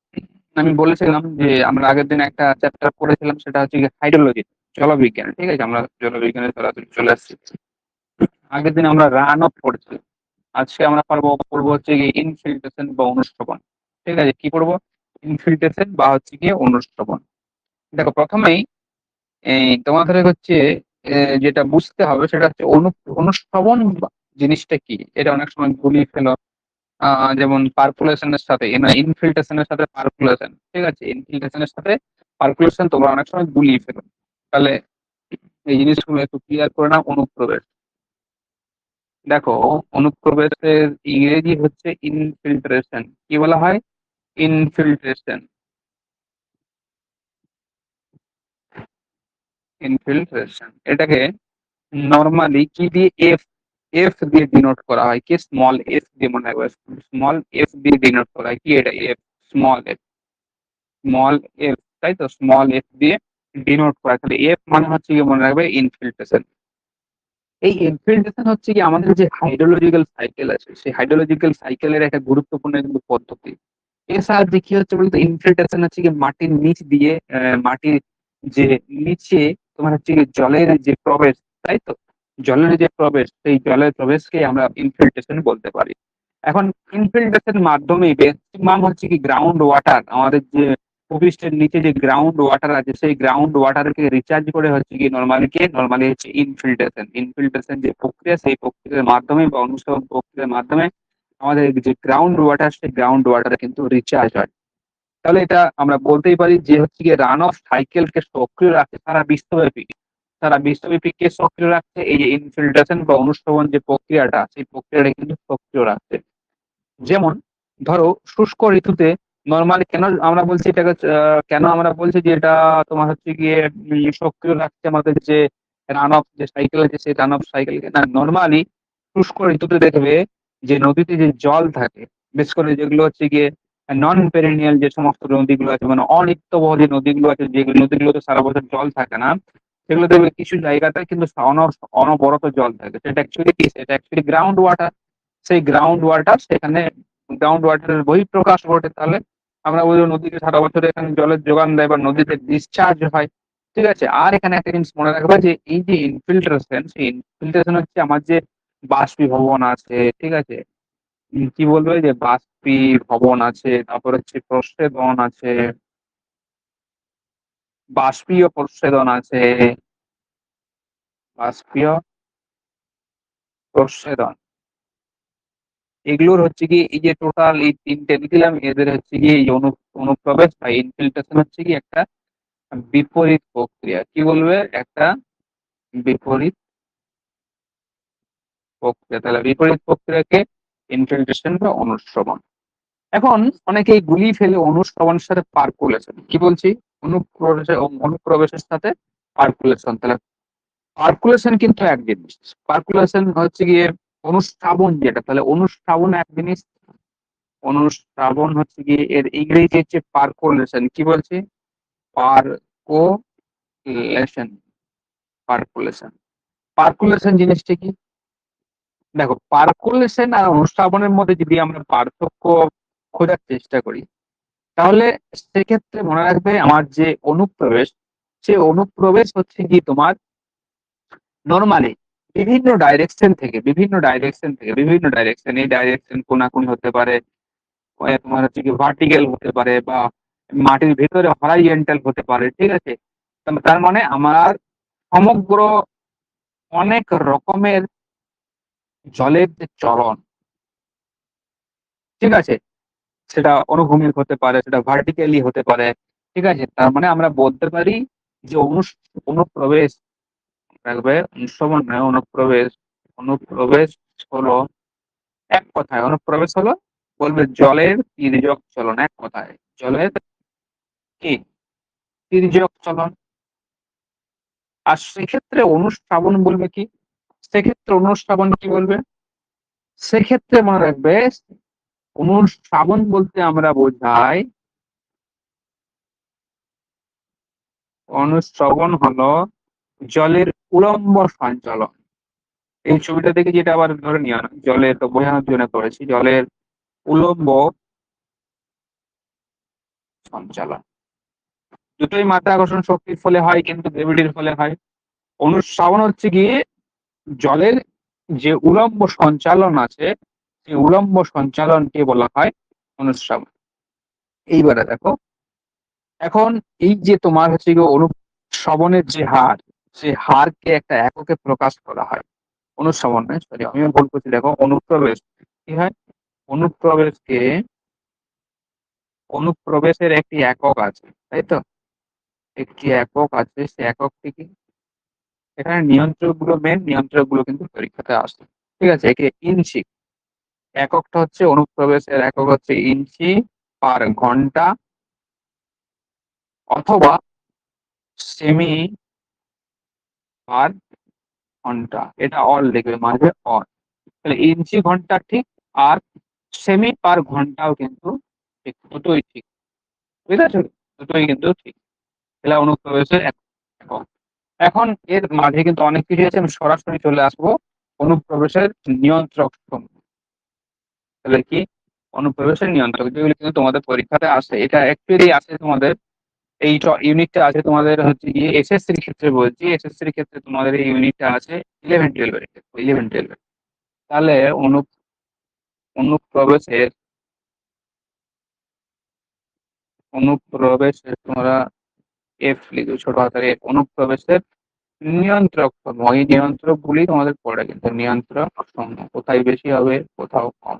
আমি বলেছিলাম যে আমরা আগের দিন একটা চ্যাপ্টার পড়েছিলাম, সেটা হচ্ছে হাইড্রোলজি, জলবিজ্ঞান। ঠিক আছে, আমরা জলবিজ্ঞানে সরাসরি চলে আসছি। আগের দিন আমরা রান অফ পড়েছিলাম। আজকে আমরা পড়বো হচ্ছে গিয়ে ইনফিল্ট্রেশন বা অনুশ্রবণ। ঠিক আছে, কি পড়বো? ইনফিল্ট্রেশন বা হচ্ছে গিয়ে অনুশ্রবণ। দেখো, প্রথমেই তোমাদের হচ্ছে যেটা বুঝতে হবে সেটা হচ্ছে অনুশ্রবণ জিনিসটা কি। এটা অনেক সময় গুলিয়ে ফেলো। যেমন পারকুলেশনের সাথে ইনফিল্ট্রেশনের সাথে পারকুলেশন। ঠিক আছে, ইনফিল্ট্রেশনের সাথে পারকুলেশন তোমরা অনেক সময় গুলিয়ে ফেলো। তাহলে এই জিনিসগুলো একটু ক্লিয়ার করে নাও। অনুপ্রবেশ, দেখো, অনুপ্রবেশের ইংরেজি হচ্ছে ইনফিল্ট্রেশন। কি বলা হয়? ইনফিল্ট্রেশন। ইনফিল্ট্রেশন এটাকে নর্মালি কি দিয়ে, এফ এফ দিয়ে ডিনোট করা হয়। কি স্মল এফ দিয়ে, মনে রাখবে, স্মল এফ দিয়ে ডিনোট করা হয়। কি এটা? F, small F, small F, তাই তো, স্মল এফ দিয়ে ডিনোট করা হয়। তাহলে এফ মানে হচ্ছে কি, মনে রাখবে, ইনফিল্ট্রেশন। এই ইনফিল্ট্রেশন হচ্ছে কি আমাদের যে হাইড্রোলজিক্যাল সাইকেল আছে, সেই হাইড্রোলজিক্যাল সাইকেলের একটা গুরুত্বপূর্ণ কিন্তু পদ্ধতি। এর সাহায্যে কি হচ্ছে বলতো, ইনফিল্ট্রেশন হচ্ছে কি মাটির নিচ দিয়ে, মাটির যে নিচে তোমার হচ্ছে কি জলের যে প্রবেশ, তাই তো, জলের যে প্রবেশ, সেই জলের প্রবেশকে আমরা ইনফিল্ট্রেশন বলতে পারি। এখন ইনফিল্ট্রেশন মাধ্যমে ম্যাক্সিমাম হচ্ছে কি গ্রাউন্ড ওয়াটার, আমাদের যে ভূপৃষ্ঠের নিচে যে গ্রাউন্ড ওয়াটার আছে, সেই গ্রাউন্ড ওয়াটারকে রিচার্জ করে হচ্ছে কি নর্মালি হচ্ছে ইনফিল্ট্রেশন। ইনফিল্ট্রেশন যে প্রক্রিয়া, সেই প্রক্রিয়ার মাধ্যমে বা অনুসরণ প্রক্রিয়ার মাধ্যমে আমাদের যে গ্রাউন্ড ওয়াটার, সেই গ্রাউন্ড ওয়াটার কিন্তু রিচার্জ হয়। তাহলে এটা আমরা বলতেই পারি যে হচ্ছে গিয়ে রান অফ সাইকেলকে সক্রিয় রাখে সারা বিশ্বব্যাপী। তারা বিশ্বব্যাপীকে সক্রিয় রাখছে। এই যে ইনফিল্ট্রেশন বা অনুশ্রবণ যে প্রক্রিয়াটা, সেই প্রক্রিয়াটা কিন্তু সক্রিয় রাখছে। যেমন ধরো শুষ্ক ঋতুতে নর্মালি কেন আমরা বলছি এটাকে, কেন আমরা বলছি যে এটা তোমার হচ্ছে গিয়ে সক্রিয় রাখছে আমাদের যে রান অফ যে সাইকেল আছে, সেই রান অফ সাইকেলকে না। নর্মালি শুষ্ক ঋতুতে দেখবে যে নদীতে যে জল থাকে, বিশেষ করে যেগুলো হচ্ছে গিয়ে নন পেরেনিয়াল যে সমস্ত নদীগুলো আছে, মানে অনিত্যবহ যে নদীগুলো আছে, যেগুলো নদীগুলোতে সারা বছর জল থাকে না, সেগুলো দেখবে কিছু জায়গাতে কিন্তু অনবরত জল থাকে। সেটা অ্যাকচুয়ালি কি, সেটা অ্যাকচুয়ালি গ্রাউন্ড ওয়াটার। সেই গ্রাউন্ড ওয়াটার, সেখানে গ্রাউন্ড ওয়াটারের বহিঃপ্রকাশ ঘটে। তাহলে আমরা বলবো নদীকে সারা বছর এখানে জলের যোগান দেয় বা নদীতে ডিসচার্জ হয়। ঠিক আছে। আর এখানে একটা জিনিস মনে রাখবে যে এই যে ইনফিল্ট্রেশন, সেই ইনফিল্ট্রেশন হচ্ছে আমার যে বাষ্পীভবন আছে, ঠিক আছে, কি বলবে যে বাষ্পীভবন আছে, তারপর হচ্ছে প্রস্বেদন আছে, বাষ্পীয় প্রস্বেদন আছে, বাষ্পীয় প্রস্বেদন, এগুলোর হচ্ছে কি এই যে টোটাল এই তিনটে দিলাম, এদের হচ্ছে কি এই অনুপ্রবেশ বা ইনফিল্ট্রেশন হচ্ছে কি একটা বিপরীত প্রক্রিয়া। কি বলবে, একটা বিপরীত প্রক্রিয়া। তাহলে বিপরীত প্রক্রিয়াকে ইনফিল্ট্রেশন বা অনুশ্রবণ। এখন অনেকেই গুলিয়ে ফেলে অনুশ্রবণের সাথে পার্কুলেশন। কি বলছি, অনুপ্রবেশের সাথে পার্কুলেশন। তাহলে পার্কুলেশন কিন্তু এক জিনিস, পার্কুলেশন হচ্ছে গিয়ে অনুশ্রাবণ যেটা, তাহলে অনুশ্রাবণ এক জিনিস, অনুশ্রাবণ হচ্ছে গিয়ে এর ইংরেজি হচ্ছে পার্কুলেশন। কি বলছি, পার্কুলেশন, পার্কুলেশন। পার্কুলেশন জিনিসটা কি, দেখো পার্কুলেশন আর অনুশ্রাবণের মধ্যে যদি আমরা পার্থক্য খোঁজার চেষ্টা করি, তাহলে সেক্ষেত্রে মনে রাখবে আমার যে অনুপ্রবেশ, সে অনুপ্রবেশ হচ্ছে কি তোমার নর্মালি বিভিন্ন ডাইরেকশন, এই ডাইরেকশন কোনাকুনি হতে পারে, তোমার হচ্ছে কি ভার্টিক্যাল হতে পারে, বা মাটির ভেতরে হরাইজন্টাল হতে পারে। ঠিক আছে। তার মানে আমার সমগ্র অনেক রকমের জলের যে চলন, ঠিক আছে, সেটা অনুভূমিক হতে পারে, সেটা ভার্টিক্যালি হতে পারে। ঠিক আছে। তার মানে আমরা বলতে পারি যে অনুপ্রবেশ রাখবে, অনুশ্রবণ নয়, অনুপ্রবেশ। অনুপ্রবেশ হলো, এক কথায় অনুপ্রবেশ হলো বলবে জলের তির্যক চলন। এক কথায় জলের কি তির্যক চলন। আর সেক্ষেত্রে অনুশ্রাবণ বলবে কি, সেক্ষেত্রে অনুশ্রাবণ কি বলবে, সেক্ষেত্রে মনে রাখবে অনুশ্রাবণ বলতে আমরা বোঝাই, অনুশ্রবণ হলো জলের উলম্ব সঞ্চালন। এই ছবিটা দেখে যেটা আবার ধরে নিও না, জলের তো বোঝানোর জন্য করেছি, জলের উলম্ব সঞ্চালন। দুটোই মাধ্যাকর্ষণ শক্তির ফলে হয়, কিন্তু গ্রেভিটির ফলে হয়। অনুশ্রাবণ হচ্ছে গিয়ে জলের যে উলম্ব সঞ্চালন আছে, সেই উলম্ব সঞ্চালনকে বলা হয় অনুশ্রাবণ। এইবারে দেখো, এখন এই যে তোমার হচ্ছে গিয়ে অনুশ্রবণের যে হার, সেই হারকে একটা এককে প্রকাশ করা হয়। অনুশ্রবণ নয়, সরি আমিও ভুল করছি, দেখো অনুপ্রবেশ কি হয়, অনুপ্রবেশকে, অনুপ্রবেশের একটি একক আছে, তাই তো, একটি একক আছে, সে এককটি কি, এখানে নিয়ন্ত্রক গুলো, মেন নিয়ন্ত্রক গুলো কিন্তু পরীক্ষাতে আসে। ঠিক আছে। একে ইঞ্চি, এককটা হচ্ছে অনুপ্রবেশের একক হচ্ছে ইঞ্চি পার ঘন্টা, অথবা সেমি পার ঘন্টা। এটা অল দেখবে মাঝে অল, তাহলে ইঞ্চি ঘন্টা ঠিক, আর সেমি পার ঘন্টাও কিন্তু ঠিক, দুটোই ঠিক। বুঝেছো, দুটোই কিন্তু ঠিক। তাহলে অনুপ্রবেশের একক। এখন এর মাঝে কিন্তু অনেক কিছু আছে, আমি সরাসরি চলে আসবো অনুপ্রবেশের নিয়ন্ত্রক সম্পর্কে। তাহলে কি, অনুপ্রবেশের নিয়ন্ত্রক যেগুলো কিন্তু তোমাদের পরীক্ষাতে আসে, এটা অ্যাকচুয়ালি আছে তোমাদের এই ইউনিটটা আছে তোমাদের হচ্ছে গিয়ে এসএসসির ক্ষেত্রে, বলছি এসএসসির ক্ষেত্রে তোমাদের এই ইউনিটটা আছে 11-12 এর ক্ষেত্রে, 11-12। তাহলে অনুপ্রবেশের, অনুপ্রবেশের তোমরা এফ লিখো, ছোট হাতের F, অনুপ্রবেশের নিয়ন্ত্রক সমূহ, এই নিয়ন্ত্রক গুলি তোমাদের পড়ে, কিন্তু নিয়ন্ত্রক সমূহ কোথায় বেশি হবে, কোথাও কম।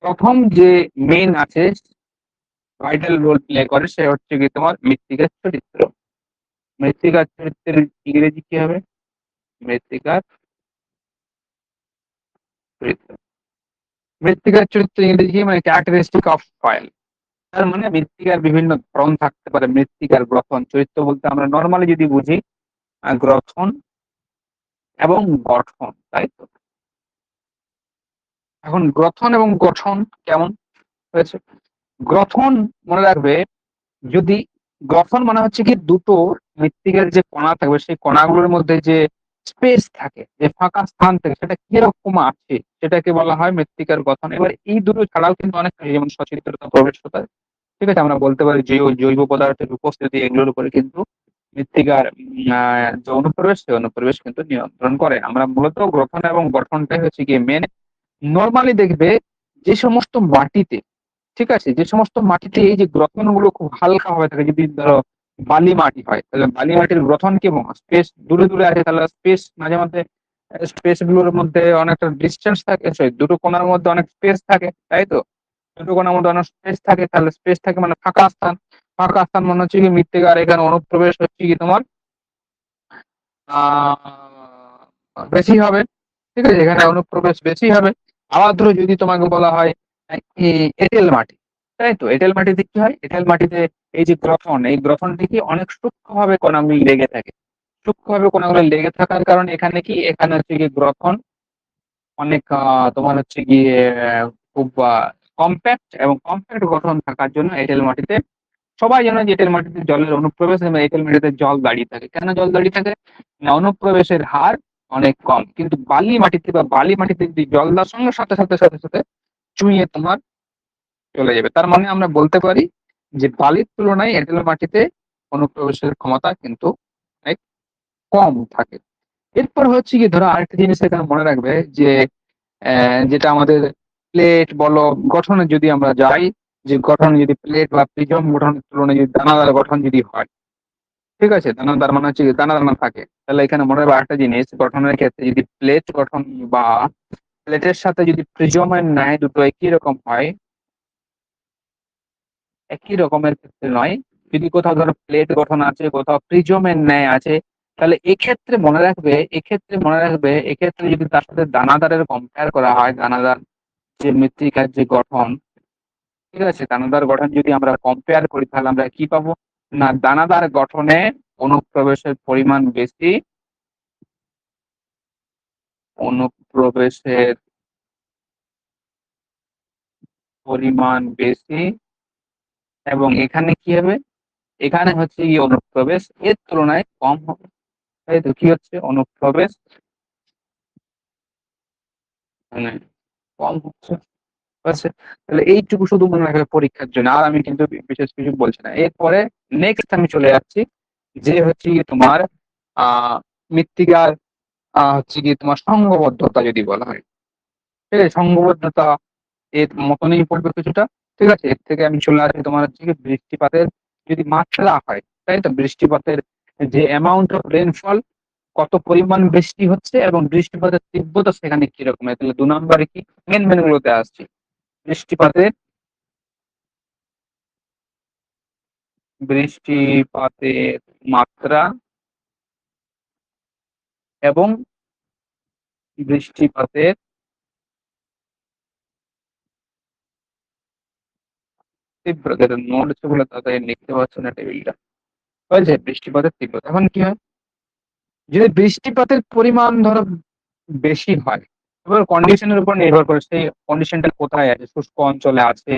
প্রথম যে মেন আছে, ভাইটাল রোল প্লে করে, সে হচ্ছে কি তোমার মৃত্তিকার চরিত্র। মৃত্তিকার চরিত্রের ইংরেজি কি হবে? মৃত্তিকার চরিত্র। মৃত্তিকার চরিত্র ইংরেজি কি, মানে ক্যারেক্টারিস্টিক অফ সয়েল। তার মানে মৃত্তিকার বিভিন্ন ধরন থাকতে পারে। মৃত্তিকার গঠন, চরিত্র বলতে আমরা নর্মালি যদি বুঝি গ্রথন এবং গঠন, তাই তো। এখন গ্রথন এবং গঠন কেমন হয়েছে? গ্রথন মনে রাখবে, যদি গঠন মানে হচ্ছে কি দুটো মৃত্তিকার যে কণা থাকবে সেই কণাগুলোর মধ্যে যে স্পেস থাকে, যে ফাঁকা স্থান থাকে, সেটা কিরকম আছে সেটাকে বলা হয় মৃত্তিকার গঠন। এবার এই দুটো ছাড়াও কিন্তু অনেক কিছু, যেমন সচিত্রতা, প্রবেশতা, ঠিক আছে, আমরা বলতে পারি জৈব জৈব পদার্থের উপস্থিতি, এগুলোর উপরে কিন্তু মৃত্তিকার যে অনুপ্রবেশ, সেই অনুপ্রবেশ কিন্তু নিয়ন্ত্রণ করে। আমরা মূলত গ্রথন এবং গঠনটাই হচ্ছে কি মেন। নর্মালি দেখবে যে সমস্ত মাটিতে, ঠিক আছে, যে সমস্ত মাটিতে এই যে গ্রথন গুলো খুব হালকা হয়ে থাকে, যদি ধরো বালি মাটি হয়, তাহলে বালি মাটির গ্রথন কেমন, স্পেস দূরে দূরে আছে, তাহলে স্পেস মাঝে মধ্যে, স্পেস গুলোর মধ্যে অনেকটা ডিস্টেন্স থাকে, sorry, দুটো কোণার মধ্যে অনেক স্পেস থাকে, তাই তো। দুটো কোণার মধ্যে অনেক স্পেস থাকে, তাহলে স্পেস থাকে মানে ফাঁকা স্থান। ফাঁকা স্থান মানে হচ্ছে কি মৃত্তিকার এখানে অনুপ্রবেশ হচ্ছে কি তোমার বেশি হবে, ঠিক আছে, এখানে অনুপ্রবেশ বেশি হবে। আবার ধরো যদি তোমাকে বলা হয় এঁটেল মাটি, তাই তো, এঁটেল মাটিতে কি হয়, এঁটেল মাটিতে এই যে গ্রথন, এই গ্রথনটি কি অনেক সূক্ষ্মভাবে কণাগুলি লেগে থাকে। সূক্ষ্মভাবে কণাগুলি লেগে থাকার কারণে এখানে কি, এখানে হচ্ছে কি গ্রথন অনেক তোমার হচ্ছে গিয়ে খুব কম্প্যাক্ট, এবং কম্প্যাক্ট গঠন থাকার জন্য এঁটেল মাটিতে, সবাই জানে যে এঁটেল মাটিতে জলের অনুপ্রবেশ, এবং এঁটেল মাটিতে জল দাঁড়িয়ে থাকে। কেন জল দাঁড়িয়ে থাকে? না, অনুপ্রবেশের হার অনেক কম। কিন্তু বালি মাটিতে বা বালি মাটিতে যদি জল দেওয়ার সঙ্গে সাথে সাথে সাথে সাথে চুইয়ে তোমার চলে যাবে। তার মানে আমরা বলতে পারি যে বালির তুলনায় এঁটেল মাটিতে অনুপ্রবেশের ক্ষমতা কিন্তু অনেক কম থাকে। এরপর হচ্ছে কি, ধরো আরেকটা জিনিস এখানে মনে রাখবে যে যেটা আমাদের প্লেট বলো গঠনে যদি আমরা যাই, যে গঠন যদি প্লেট বা প্রিজম গঠনের তুলনায় যদি দানাদার গঠন যদি হয়, ঠিক আছে, দানাদার মানে হচ্ছে কি দানা দানা থাকে, তাহলে এখানে মনে রাখবে একটা জিনিস, গঠনের ক্ষেত্রে যদি প্লেট গঠন বা প্লেটের সাথে যদি প্রিজমের ন্যায় দুটো একই রকম হয়, একই রকমের ক্ষেত্রে নয়, যদি কোথাও ধরো প্লেট গঠন আছে, কোথাও প্রিজমের ন্যায় আছে, তাহলে এক্ষেত্রে মনে রাখবে, এক্ষেত্রে যদি তার সাথে দানাদারের কম্পেয়ার করা হয়, দানাদার যে মৃত্তিকার যে গঠন, ঠিক আছে, দানাদার গঠন যদি আমরা কম্পেয়ার করি, তাহলে আমরা কি পাবো? না, দানাদার গঠনে অনুপ্রবেশের পরিমাণ বেশি, অনুপ্রবেশের পরিমাণ বেশি, এবং এখানে কি হবে, এখানে হচ্ছে কি অনুপ্রবেশ এর তুলনায় কম হবে। তাই তো, কি হচ্ছে অনুপ্রবেশ মানে কম হচ্ছে। আছে। তাহলে এইটুকু শুধু মনে রাখবে পরীক্ষার জন্য, আর আমি কিন্তু বিশেষ কিছু বলছি না। এরপরে নেক্সট আমি চলে যাচ্ছি, যে হচ্ছে কি তোমার মৃত্তিকার হচ্ছে কি তোমার সঙ্গবদ্ধতা যদি বলা হয়, ঠিক আছে, সঙ্গবদ্ধতা এর মতনই পড়বে কিছুটা, ঠিক আছে। এর থেকে আমি চলে আসি তোমার হচ্ছে কি বৃষ্টিপাতের যদি মাত্রা হয়, তাই তো, বৃষ্টিপাতের যে অ্যামাউন্ট অফ রেনফল, কত পরিমাণ বৃষ্টি হচ্ছে, এবং বৃষ্টিপাতের তীব্রতা সেখানে কিরকম। তাহলে 2 নম্বরে কি মেন গুলোতে আসছে, বৃষ্টিপাতের বৃষ্টিপাতের মাত্রা এবং বৃষ্টিপাতের তীব্রতা। নোট গুলো তাড়াতাড়ি লিখতে পারছো না টেবিলটা, হয়েছে, বৃষ্টিপাতের তীব্রতা। এখন কি হয়, যদি বৃষ্টিপাতের পরিমাণ ধরো বেশি হয়, এবার কন্ডিশনের উপর নির্ভর করে সেই কন্ডিশনটা কোথায় আছে, শুষ্ক অঞ্চলে আছে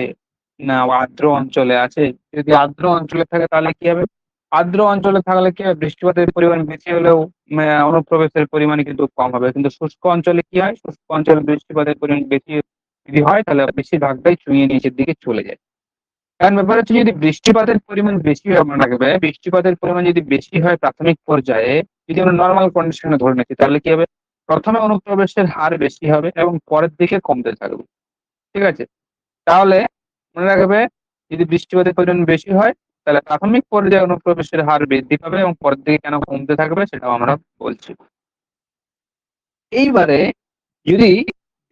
না আর্দ্র অঞ্চলে আছে। যদি আর্দ্র অঞ্চলে থাকে তাহলে কি হবে, আর্দ্র অঞ্চলে থাকলে কি হবে, বৃষ্টিপাতের পরিমাণ বেশি হলেও অনুপ্রবেশের পরিমাণ কিন্তু কম হবে। কিন্তু শুষ্ক অঞ্চলে কি হয়, শুষ্ক অঞ্চলে বৃষ্টিপাতের পরিমাণ বেশি যদি হয়, তাহলে বেশিরভাগটাই চুইয়ে নিচের দিকে চলে যায়। কারণ ব্যাপার হচ্ছে, যদি বৃষ্টিপাতের পরিমাণ বেশি হয়, মনে রাখবে বৃষ্টিপাতের পরিমাণ যদি বেশি হয় প্রাথমিক পর্যায়ে, যদি আমরা নর্মাল কন্ডিশনে ধরে নিচ্ছি, তাহলে কি হবে, প্রথমে অনুপ্রবেশের হার বেশি হবে এবং পরের দিকে কমতে থাকবে, ঠিক আছে। তাহলে মনে রাখবে, যদি বৃষ্টিপাতের পরিমাণ বেশি হয়, তাহলে প্রাথমিক পর্যায়ে অনুপ্রবেশের হার বৃদ্ধি পাবে এবং পরের দিকে কেন কমতে থাকবে সেটাও আমরা বলছি। এইবারে যদি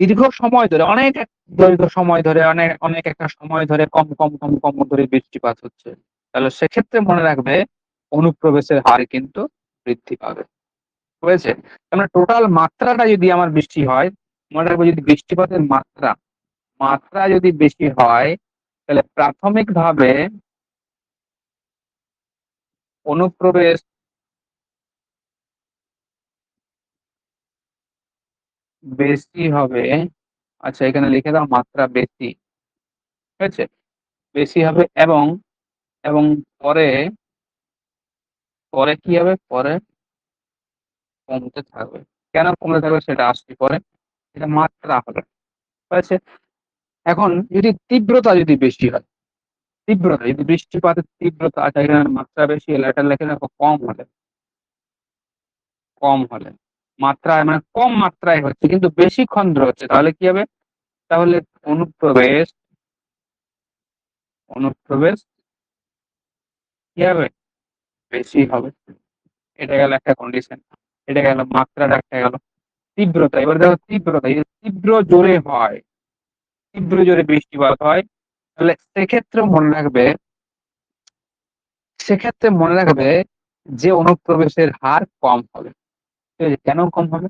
দীর্ঘ সময় ধরে, দীর্ঘ সময় ধরে, অনেক অনেক একটা সময় ধরে কম কম কম কম ধরে বৃষ্টিপাত হচ্ছে, তাহলে সেক্ষেত্রে মনে রাখবে অনুপ্রবেশের হার কিন্তু বৃদ্ধি পাবে। হয়েছে? মানে টোটাল মাত্রাটা যদি আমার বৃষ্টি হয়, মনে রাখবো যদি বৃষ্টিপাতের মাত্রা যদি বেশি হয়, তাহলে প্রাথমিকভাবে অনুপ্রবেশ বেশি হবে। আচ্ছা, এখানে লিখে দাও মাত্রা বেশি। ঠিক আছে? বেশি হবে এবং এবং পরে পরে কি হবে? পরে কমতে থাকবে। কেন কমতে থাকবে সেটা আসছি পরে। এটা মাত্রা হলো। হয়েছে? এখন যদি তীব্রতা যদি বেশি হয়, তীব্রতা যদি বৃষ্টিপাতের তীব্রতা, আচ্ছা এখানে মাত্রা বেশি হলে এটা লেখে রাখো কম হলে মাত্রায় মানে কম মাত্রায় হচ্ছে কিন্তু বেশিক্ষণ ধরে হচ্ছে, তাহলে কি হবে? তাহলে অনুপ্রবেশ অনুপ্রবেশ কি হবে? বেশি হবে। এটা গেল একটা কন্ডিশন। এটা গেল মাত্রাটা একটা গেল। তীব্রতা, এবার দেখো তীব্রতা, যদি তীব্র জোরে হয়, তীব্র জোরে বৃষ্টিপাত হয়, তাহলে সেক্ষেত্রে মনে রাখবে যে অনুপ্রবেশের হার কম হবে। ঠিক আছে? কেন কম হবে?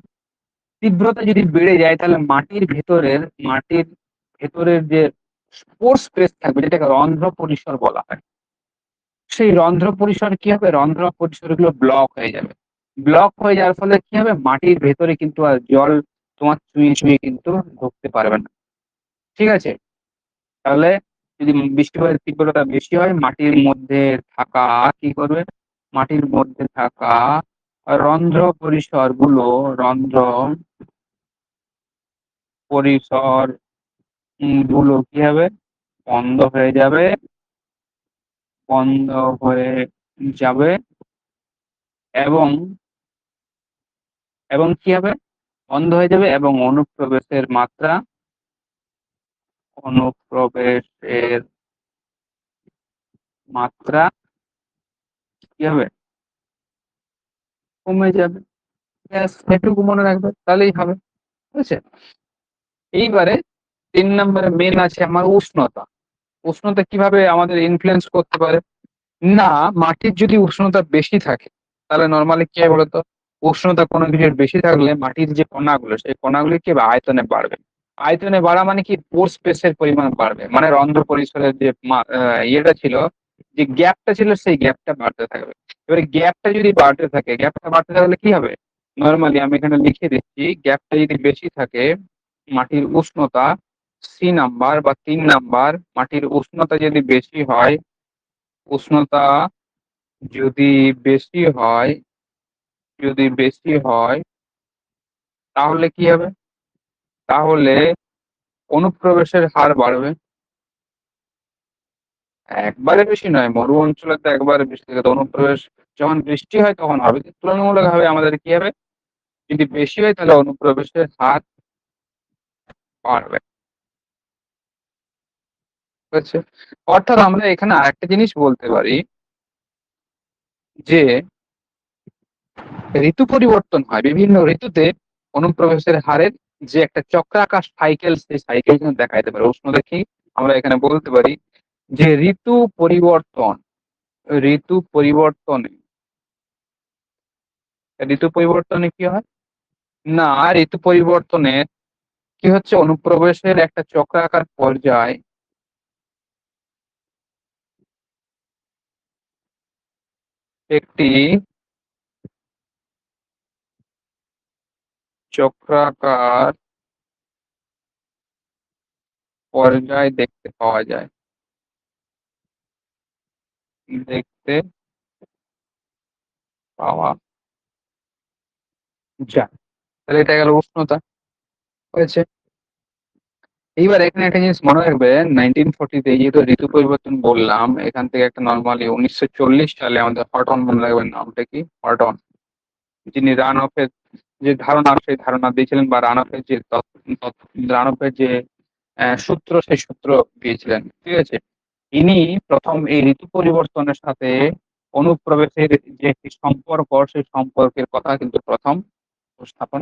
তীব্রতা যদি বেড়ে যায় তাহলে মাটির ভেতরের যে স্পোর স্পেস থাকবে, যেটাকে রন্ধ্র পরিসর বলা হয়, সেই রন্ধ্র পরিসর কি হবে? রন্ধ্র পরিসরগুলো ব্লক হয়ে যাবে। ব্লক হয়ে যাওয়ার ফলে কি হবে? মাটির ভেতরে কিন্তু আর জল তোমার চুইয়ে চুইয়ে কিন্তু ঢুকতে পারবে না। ঠিক আছে? তাহলে যদি বৃষ্টিপাতের তীব্রতা বেশি হয়, মাটির মধ্যে থাকা কি করবে? মাটির মধ্যে থাকা রন্ধ্র পরিসর গুলো কি হবে? বন্ধ হয়ে যাবে। বন্ধ হয়ে যাবে এবং এবং কি হবে? বন্ধ হয়ে যাবে এবং অনুপ্রবেশের মাত্রা কি হবে? কমে যাবে। ব্যাস, এটুকু মনে রাখবে তাহলেই হবে। বুঝেছে? এইবারে 3 নম্বরে মেন আছে আমার উষ্ণতা। উষ্ণতা কিভাবে আমাদের ইনফ্লুয়েন্স করতে পারে? না, মাটির যদি উষ্ণতা বেশি থাকে তাহলে নর্মালি কি হয় বলতো? উষ্ণতা কোনো কিছুর বেশি থাকলে মাটির যে কণাগুলো, সেই কণাগুলি কি হবে? আয়তনে বাড়বে। আয়তনে বাড়া মানে কি? পোর স্পেসের পরিমাণ বাড়বে, মানে রন্ধ্র পরিসরের যে ইয়েটা ছিল, যে গ্যাপটা ছিল, সেই গ্যাপটা বাড়তে থাকবে। এবারে গ্যাপটা বাড়তে থাকলে কি হবে? নর্মালি আমি এখানে লিখে দিচ্ছি, গ্যাপটা যদি বেশি থাকে, মাটির উষ্ণতা C নাম্বার বা 3 নাম্বার, মাটির উষ্ণতা উষ্ণতা যদি বেশি হয় তাহলে কি হবে? তাহলে অনুপ্রবেশের হার বাড়বে। একবারে বেশি নয়, মরু অঞ্চলে তো একবারে বেশি থাকে, তো অনুপ্রবেশ যখন বৃষ্টি হয় তখন হবে, তুলনামূলকভাবে আমাদের কি হবে? যদি বেশি হয় তাহলে অনুপ্রবেশের হার বাড়বে। বুঝছে? অর্থাৎ আমরা এখানে আরেকটা জিনিস বলতে পারি যে ঋতু পরিবর্তন হয়, বিভিন্ন ঋতুতে অনুপ্রবেশের হারের যে একটা চক্রাকার সাইকেল, সেই সাইকেল কিন্তু দেখা যেতে পারে। উষ্ণতা কি আমরা এখানে বলতে পারি যে ঋতু পরিবর্তনে ঋতু পরিবর্তনে কি হয়? না, ঋতু পরিবর্তনে কি হচ্ছে? অনুপ্রবেশের একটা চক্রাকার পর্যায়, একটি চক্রাকার পর্যায় দেখতে পাওয়া যায়। তাহলে এটা গেল উষ্ণতা। হয়েছে? এইবার এখানে একটা জিনিস মনে রাখবে, 1940-তে যেহেতু ঋতু পরিবর্তন বললাম, এখান থেকে একটা নর্মালি 1940 সালে আমাদের হটন মনে রাখবেন নামটা কি? হটন, যিনি রানফের যে ধারণা, সেই ধারণা দিয়েছিলেন, বা রানফের যে সূত্র, সেই সূত্র দিয়েছিলেন। ঠিক আছে? ইনি প্রথম এই ঋতু পরিবর্তনের সাথে অনুপ্রবেশের যে একটি সম্পর্ক, সেই সম্পর্কের কথা কিন্তু প্রথম উপস্থাপন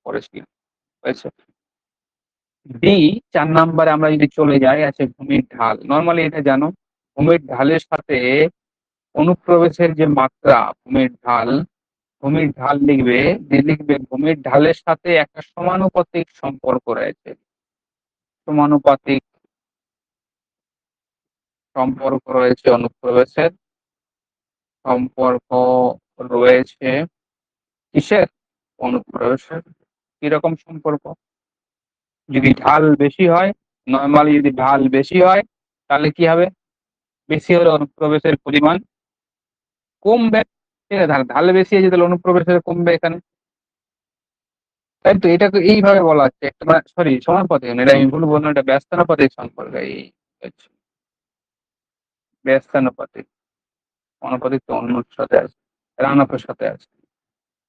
করেছিলেন। হয়েছে? ডি 4 নম্বরে আমরা যদি চলে যাই, আছে ভূমির ঢাল। নর্মালি এটা জানো, ভূমির ঢালের সাথে অনুপ্রবেশের যে মাত্রা, ভূমির ঢাল লিখবে ভূমির ঢালের সাথে একটা সমানুপাতিক সম্পর্ক রয়েছে। সমানুপাতিক সম্পর্ক রয়েছে অনুপ্রবেশের, সম্পর্ক রয়েছে কিসের? অনুপ্রবেশের। কিরকম সম্পর্ক? যদি ঢাল বেশি হয়, নর্মালি যদি ঢাল বেশি হয় তাহলে কি হবে? বেশি হলে অনুপ্রবেশের পরিমাণ কমবে। ঠিক আছে, ঢাল বেশি আছে তাহলে অনুপ্রবেশের কমবে এখানে। তাই তো, এটাকে এইভাবে বলা হচ্ছে একটা, সরি সমানুপাতিক না, এটা আমি ভুল বললাম, এটা ব্যস্তানুপাতিক সম্পর্ক। এই হচ্ছে ব্যস্তানুপাতিক। অনুপাতিক তো অন্যর সাথে আছে, রান অফের সাথে আছে।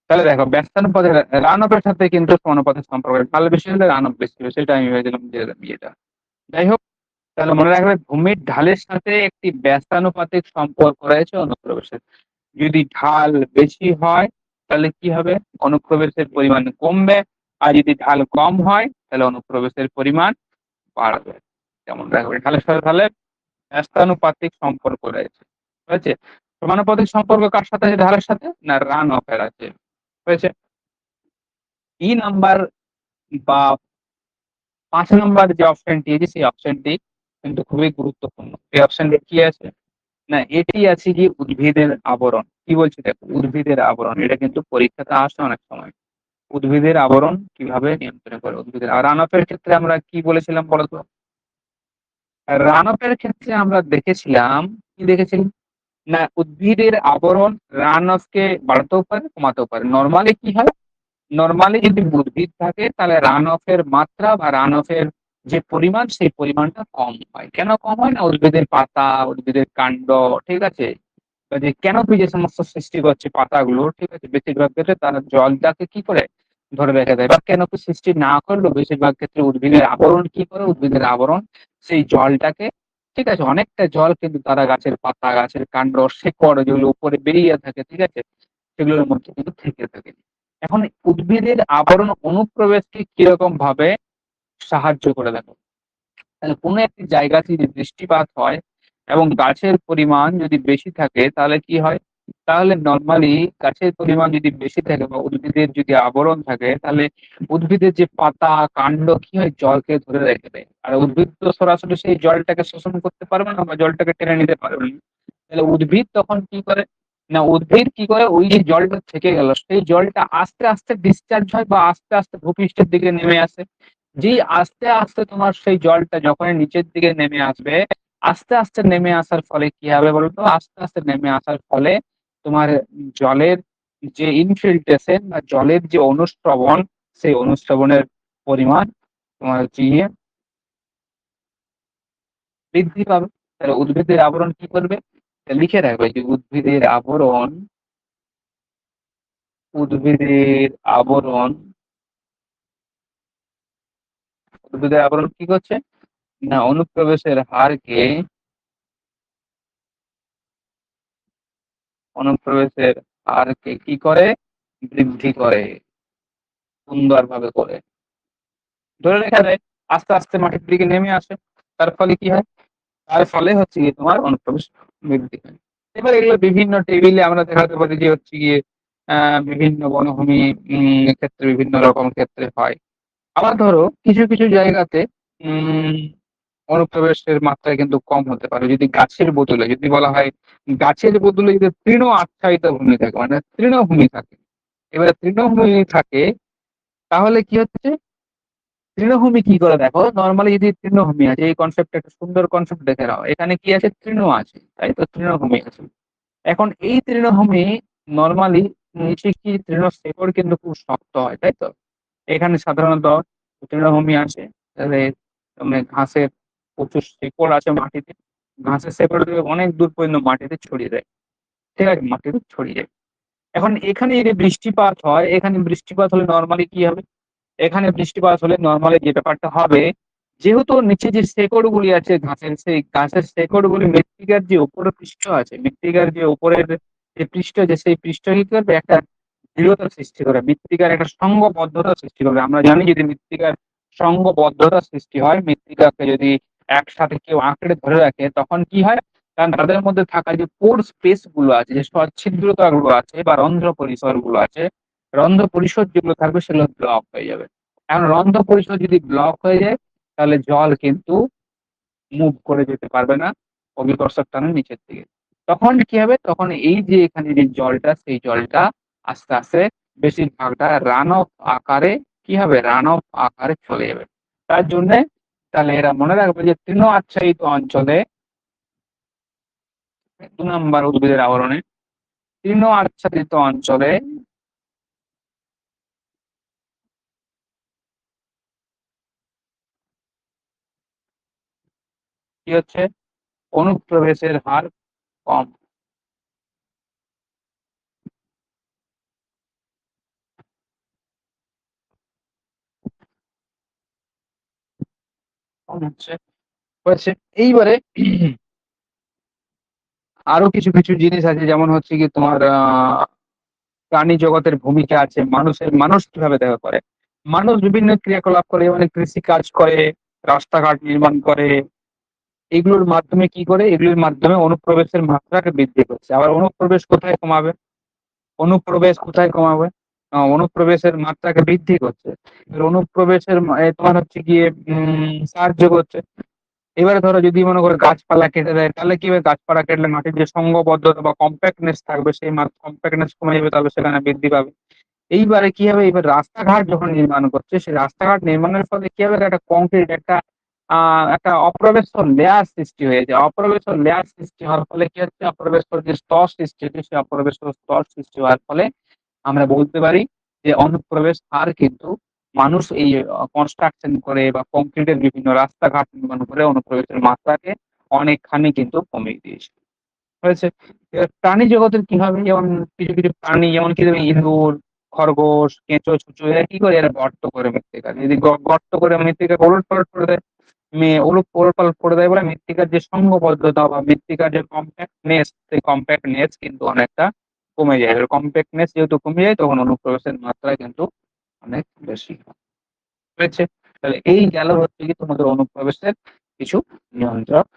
তাহলে দেখো ব্যস্তানুপাতিক রান অফের সাথে কিন্তু সমানুপাতিক সম্পর্ক, ঢাল বেশি হলে রান অফ বেশি হবে, সেটা আমি ভেবেছিলাম যে এটা। যাই হোক, তাহলে মনে রাখবে ভূমির ঢালের সাথে একটি ব্যস্তানুপাতিক সম্পর্ক রয়েছে অনুপ্রবেশের। যদি ঢাল বেশি হয় তাহলে কি হবে? অনুপ্রবেশের পরিমাণ কমবে। আর যদি ঢাল কম হয় তাহলে অনুপ্রবেশের পরিমাণ বাড়বে। যেমন রাখবে ঢালের সাথে ঢালের ব্যস্তানুপাতিক সম্পর্ক রয়েছে। হয়েছে? সমানুপাতিক সম্পর্ক কার সাথে আছে? ঢালের সাথে, না রান অফের আছে। হয়েছে? ই নাম্বার বা 5 নম্বর যে অপশনটি আছে সেই অপশনটি কিন্তু খুবই গুরুত্বপূর্ণ। এই অপশনটি কি আছে? না, এটি আছে কি উদ্ভিদের আবরণ। কি বলছি দেখো, উদ্ভিদের আবরণ, এটা কিন্তু পরীক্ষাতে আসে অনেক সময়। উদ্ভিদের আবরণ কিভাবে নিয়ন্ত্রণ করে উদ্ভিদের। আর রান অফের ক্ষেত্রে আমরা কি বলেছিলাম বলতো? রান অফের ক্ষেত্রে আমরা দেখেছিলাম, কি দেখেছিলাম, না উদ্ভিদের আবরণ রান অফকে বাড়াতেও পারে কমাতেও পারে। নর্মালি কি হয়? নর্মালি যদি উদ্ভিদ থাকে তাহলে রান অফের মাত্রা বা রান অফের যে পরিমাণ সেই পরিমাণটা কম হয়। কেন কম হয়? না উদ্ভিদের পাতা, উদ্ভিদের কাণ্ড, ঠিক আছে, যে ক্যানোপি যে সমস্ত সৃষ্টি করছে পাতাগুলো, ঠিক আছে, বেশিরভাগ ক্ষেত্রে তারা জলটাকে কি করে ধরে রেখে দেয়। বা ক্যানোপি সৃষ্টি না করলেও বেশিরভাগ ক্ষেত্রে উদ্ভিদের আবরণ কি করে? উদ্ভিদের আবরণ সেই জলটাকে, ঠিক আছে, অনেকটা জল কিন্তু তারা গাছের পাতা, গাছের কাণ্ড, শেকড় যেগুলো উপরে বেরিয়ে থাকে, ঠিক আছে, সেগুলোর মধ্যে কিন্তু থেকে থাকে। এখন উদ্ভিদের আবরণ অনুপ্রবেশকে কিরকম ভাবে সাহায্য করে? দেখো, তাহলে কোনো একটি জায়গাতে যদি বৃষ্টিপাত হয় এবং গাছের পরিমাণ যদি বেশি থাকে তাহলে কি হয়? তাহলে নর্মালি গাছের পরিমাণ যদি বেশি থাকে বা উদ্ভিদের যদি আবরণ থাকে তাহলে উদ্ভিদের যে পাতা, কাণ্ড কি হয়? জলকে ধরে রেখে দেয়। আর উদ্ভিদ তো সরাসরি সেই জলটাকে শোষণ করতে পারবে না বা জলটাকে টেনে নিতে পারবে না। তাহলে উদ্ভিদ তখন কি করে? না উদ্ভিদ কি করে, ওই যে জলটা থেকে গেল সেই জলটা আস্তে আস্তে ডিসচার্জ হয় বা আস্তে আস্তে ভূপৃষ্ঠের দিকে নেমে আসে। যেই আস্তে আস্তে তোমার সেই জলটা যখন নিচের দিকে নেমে আসবে, আস্তে আস্তে নেমে আসার ফলে কি হবে বলতো? আস্তে আস্তে নেমে আসার ফলে তোমার জলের যে ইনফিল্ট্রেশন বা জলের যে অনুশ্রবণ, সেই অনুশ্রবণের পরিমাণ তোমার হচ্ছে বৃদ্ধি পাবে। তাহলে উদ্ভিদের আবরণ কি করবে? লিখে রাখবে যে উদ্ভিদের আবরণ উদ্ভিদের আবরণ কি করছে? না অনুপ্রবেশের হারকে কি করে? বৃদ্ধি করে, সুন্দরভাবে করে ধরে রেখে দেয়। আস্তে আস্তে মাটির দিকে নেমে আসে। তার ফলে কি হয়? তার ফলে হচ্ছে গিয়ে তোমার অনুপ্রবেশ বৃদ্ধি হয়। এবার এগুলো বিভিন্ন টেবিলে আমরা দেখাতে পারি যে হচ্ছে গিয়ে বিভিন্ন বনভূমি ক্ষেত্রে বিভিন্ন রকম ক্ষেত্রে হয়। আবার ধরো কিছু কিছু জায়গাতে উম অনুপ্রবেশের মাত্রা কিন্তু কম হতে পারে। যদি গাছের বদলে যদি বলা হয়, গাছের বদলে যদি তৃণ আচ্ছাদিত ভূমি থাকে, মানে তৃণভূমি থাকে, এবারে তৃণভূমি থাকে তাহলে কি হচ্ছে? তৃণভূমি কি করে? দেখো নর্মালি যদি তৃণভূমি আছে, এই কনসেপ্ট একটা সুন্দর কনসেপ্ট দেখে নাও, এখানে কি আছে? তৃণ আছে, তাই তো, তৃণভূমি আছে। এখন এই তৃণভূমি নর্মালি নিচে কি তৃণ শেকড় কিন্তু খুব শক্ত হয়, তাই তো। এখানে সাধারণত তৃণভূমি আছে, তাহলে ঘাসের প্রচুর শেকড় আছে মাটিতে। ঘাসের শেকড় থেকে অনেক দূর পর্যন্ত মাটিতে ছড়িয়ে দেয়, ঠিক আছে, মাটিতে ছড়িয়ে যায়। এখন এখানে যদি বৃষ্টিপাত হয়, এখানে বৃষ্টিপাত হলে নর্মালি কি হবে? এখানে বৃষ্টিপাত হলে নর্মালি যে ব্যাপারটা হবে, যেহেতু নিচে যে শেকড় গুলি আছে ঘাসের, সেই ঘাসের শেকড় গুলি মৃত্তিকার যে উপরের পৃষ্ঠ আছে, মৃত্তিকার যে উপরের যে পৃষ্ঠ আছে, সেই পৃষ্ঠ কি করবে? একটা দৃঢ়তা সৃষ্টি করে, মৃত্তিকার একটা সঙ্গবদ্ধতা সৃষ্টি করবে। আমরা জানি যদি মৃত্তিকার সঙ্গবদ্ধতা সৃষ্টি হয়, মৃত্তিকাকে যদি একসাথে কেউ আঁকড়ে ধরে রাখে তখন কি হয়? কারণ তাদের মধ্যে থাকা যে পোর স্পেস গুলো আছে, যে সচ্ছিদ্রতা গুলো আছে বা রন্ধ্র পরিসর গুলো আছে, রন্ধ্র পরিসর যেগুলো থাকবে সেগুলো ব্লক হয়ে যাবে। এখন রন্ধ্র পরিসর যদি ব্লক হয়ে যায় তাহলে জল কিন্তু মুভ করে যেতে পারবে না অভিকর্ষের টানে নিচের দিকে। তখন কি হবে, তখন এই যে এখানে যে জলটা, সেই জলটা আস্তে আস্তে বেশিরভাগটা রান অফ আকারে কি হবে, রান অফ আকারে চলে যাবে। তার জন্য তাহলে এরা মনে রাখবে যে তৃণ আচ্ছাদিত অঞ্চলে 2 নম্বর উদ্ভিদের আবরণে, তৃণ আচ্ছাদিত অঞ্চলে কি হচ্ছে, অনুপ্রবেশের হার কম। কম হচ্ছে হচ্ছে এইবারে আরো কিছু কিছু জিনিস আছে, যেমন হচ্ছে কি তোমার প্রাণী জগতের ভূমিকা আছে, মানুষ কিভাবে দেখা করে। মানুষ বিভিন্ন ক্রিয়াকলাপ করে, মানে কৃষি কাজ করে, রাস্তাঘাট নির্মাণ করে, এগুলোর মাধ্যমে কি করে, এগুলোর মাধ্যমে অনুপ্রবেশের মাত্রাকে বৃদ্ধি করছে। আবার অনুপ্রবেশ কোথায় কমাবে, অনুপ্রবেশ কোথায় কমাবে, অনুপ্রবেশের মাত্রাকে বৃদ্ধি করছে। এবার অনুপ্রবেশের তোমার হচ্ছে গিয়ে সাহায্য করছে। এবারে ধরো যদি মনে করো গাছপালা কেটে দেয়, তাহলে কি হবে, গাছপালা কেটলে মাটির যে সঙ্গবদ্ধতা বা কম্প্যাক্টনেস থাকবে, সেই কম্প্যাক্টনেস কমে যাবে, তাহলে সেখানে বৃদ্ধি পাবে। এইবারে কি হবে, এবার রাস্তাঘাট যখন নির্মাণ করছে, সেই রাস্তাঘাট নির্মাণের ফলে কি হবে, একটা কংক্রিট একটা অপ্রবেশর লেয়ার সৃষ্টি হয়েছে। অপ্রবেশর লেয়ার সৃষ্টি হওয়ার ফলে কি হচ্ছে, অপ্রবেশর যে স্তর সৃষ্টি হচ্ছে, সেই অপ্রবেশর স্তর সৃষ্টি হওয়ার ফলে আমরা বলতে পারি যে অনুপ্রবেশ হার কিন্তু মানুষ এই কনস্ট্রাকশন করে বা কংক্রিটের বিভিন্ন রাস্তাঘাট নির্মাণ করে অনুপ্রবেশের মাত্রাকে অনেকখানি কিন্তু কমিয়ে দিয়েছে হয়েছে। এবার প্রাণী জগতের কি হবে, যেমন কিছু কিছু প্রাণী, যেমন কি তুমি ইঁদুর, খরগোশ, কেঁচো, ছুঁচো, এরা কি করে, এরা গর্ত করে মৃত্তিকা, যদি গর্ত করে মৃত্তিকা ওলট পালট করে দেয়, ওলট পালট করে দেয় বলে মৃত্তিকার যে সংঘবদ্ধতা বা মৃত্তিকার যে কম্প্যাক্টনেস, সেই কম্প্যাক্টনেস কিন্তু অনেকটা কমে যায়। এবার কম্প্যাক্টনেস যেহেতু কমে যায়, তখন অনুপ্রবেশের মাত্রা কিন্তু অনেক বেশি হয়েছে। তাহলে এই গেল হচ্ছে কি তোমাদের অনুপ্রবেশের কিছু নিয়ন্ত্রক।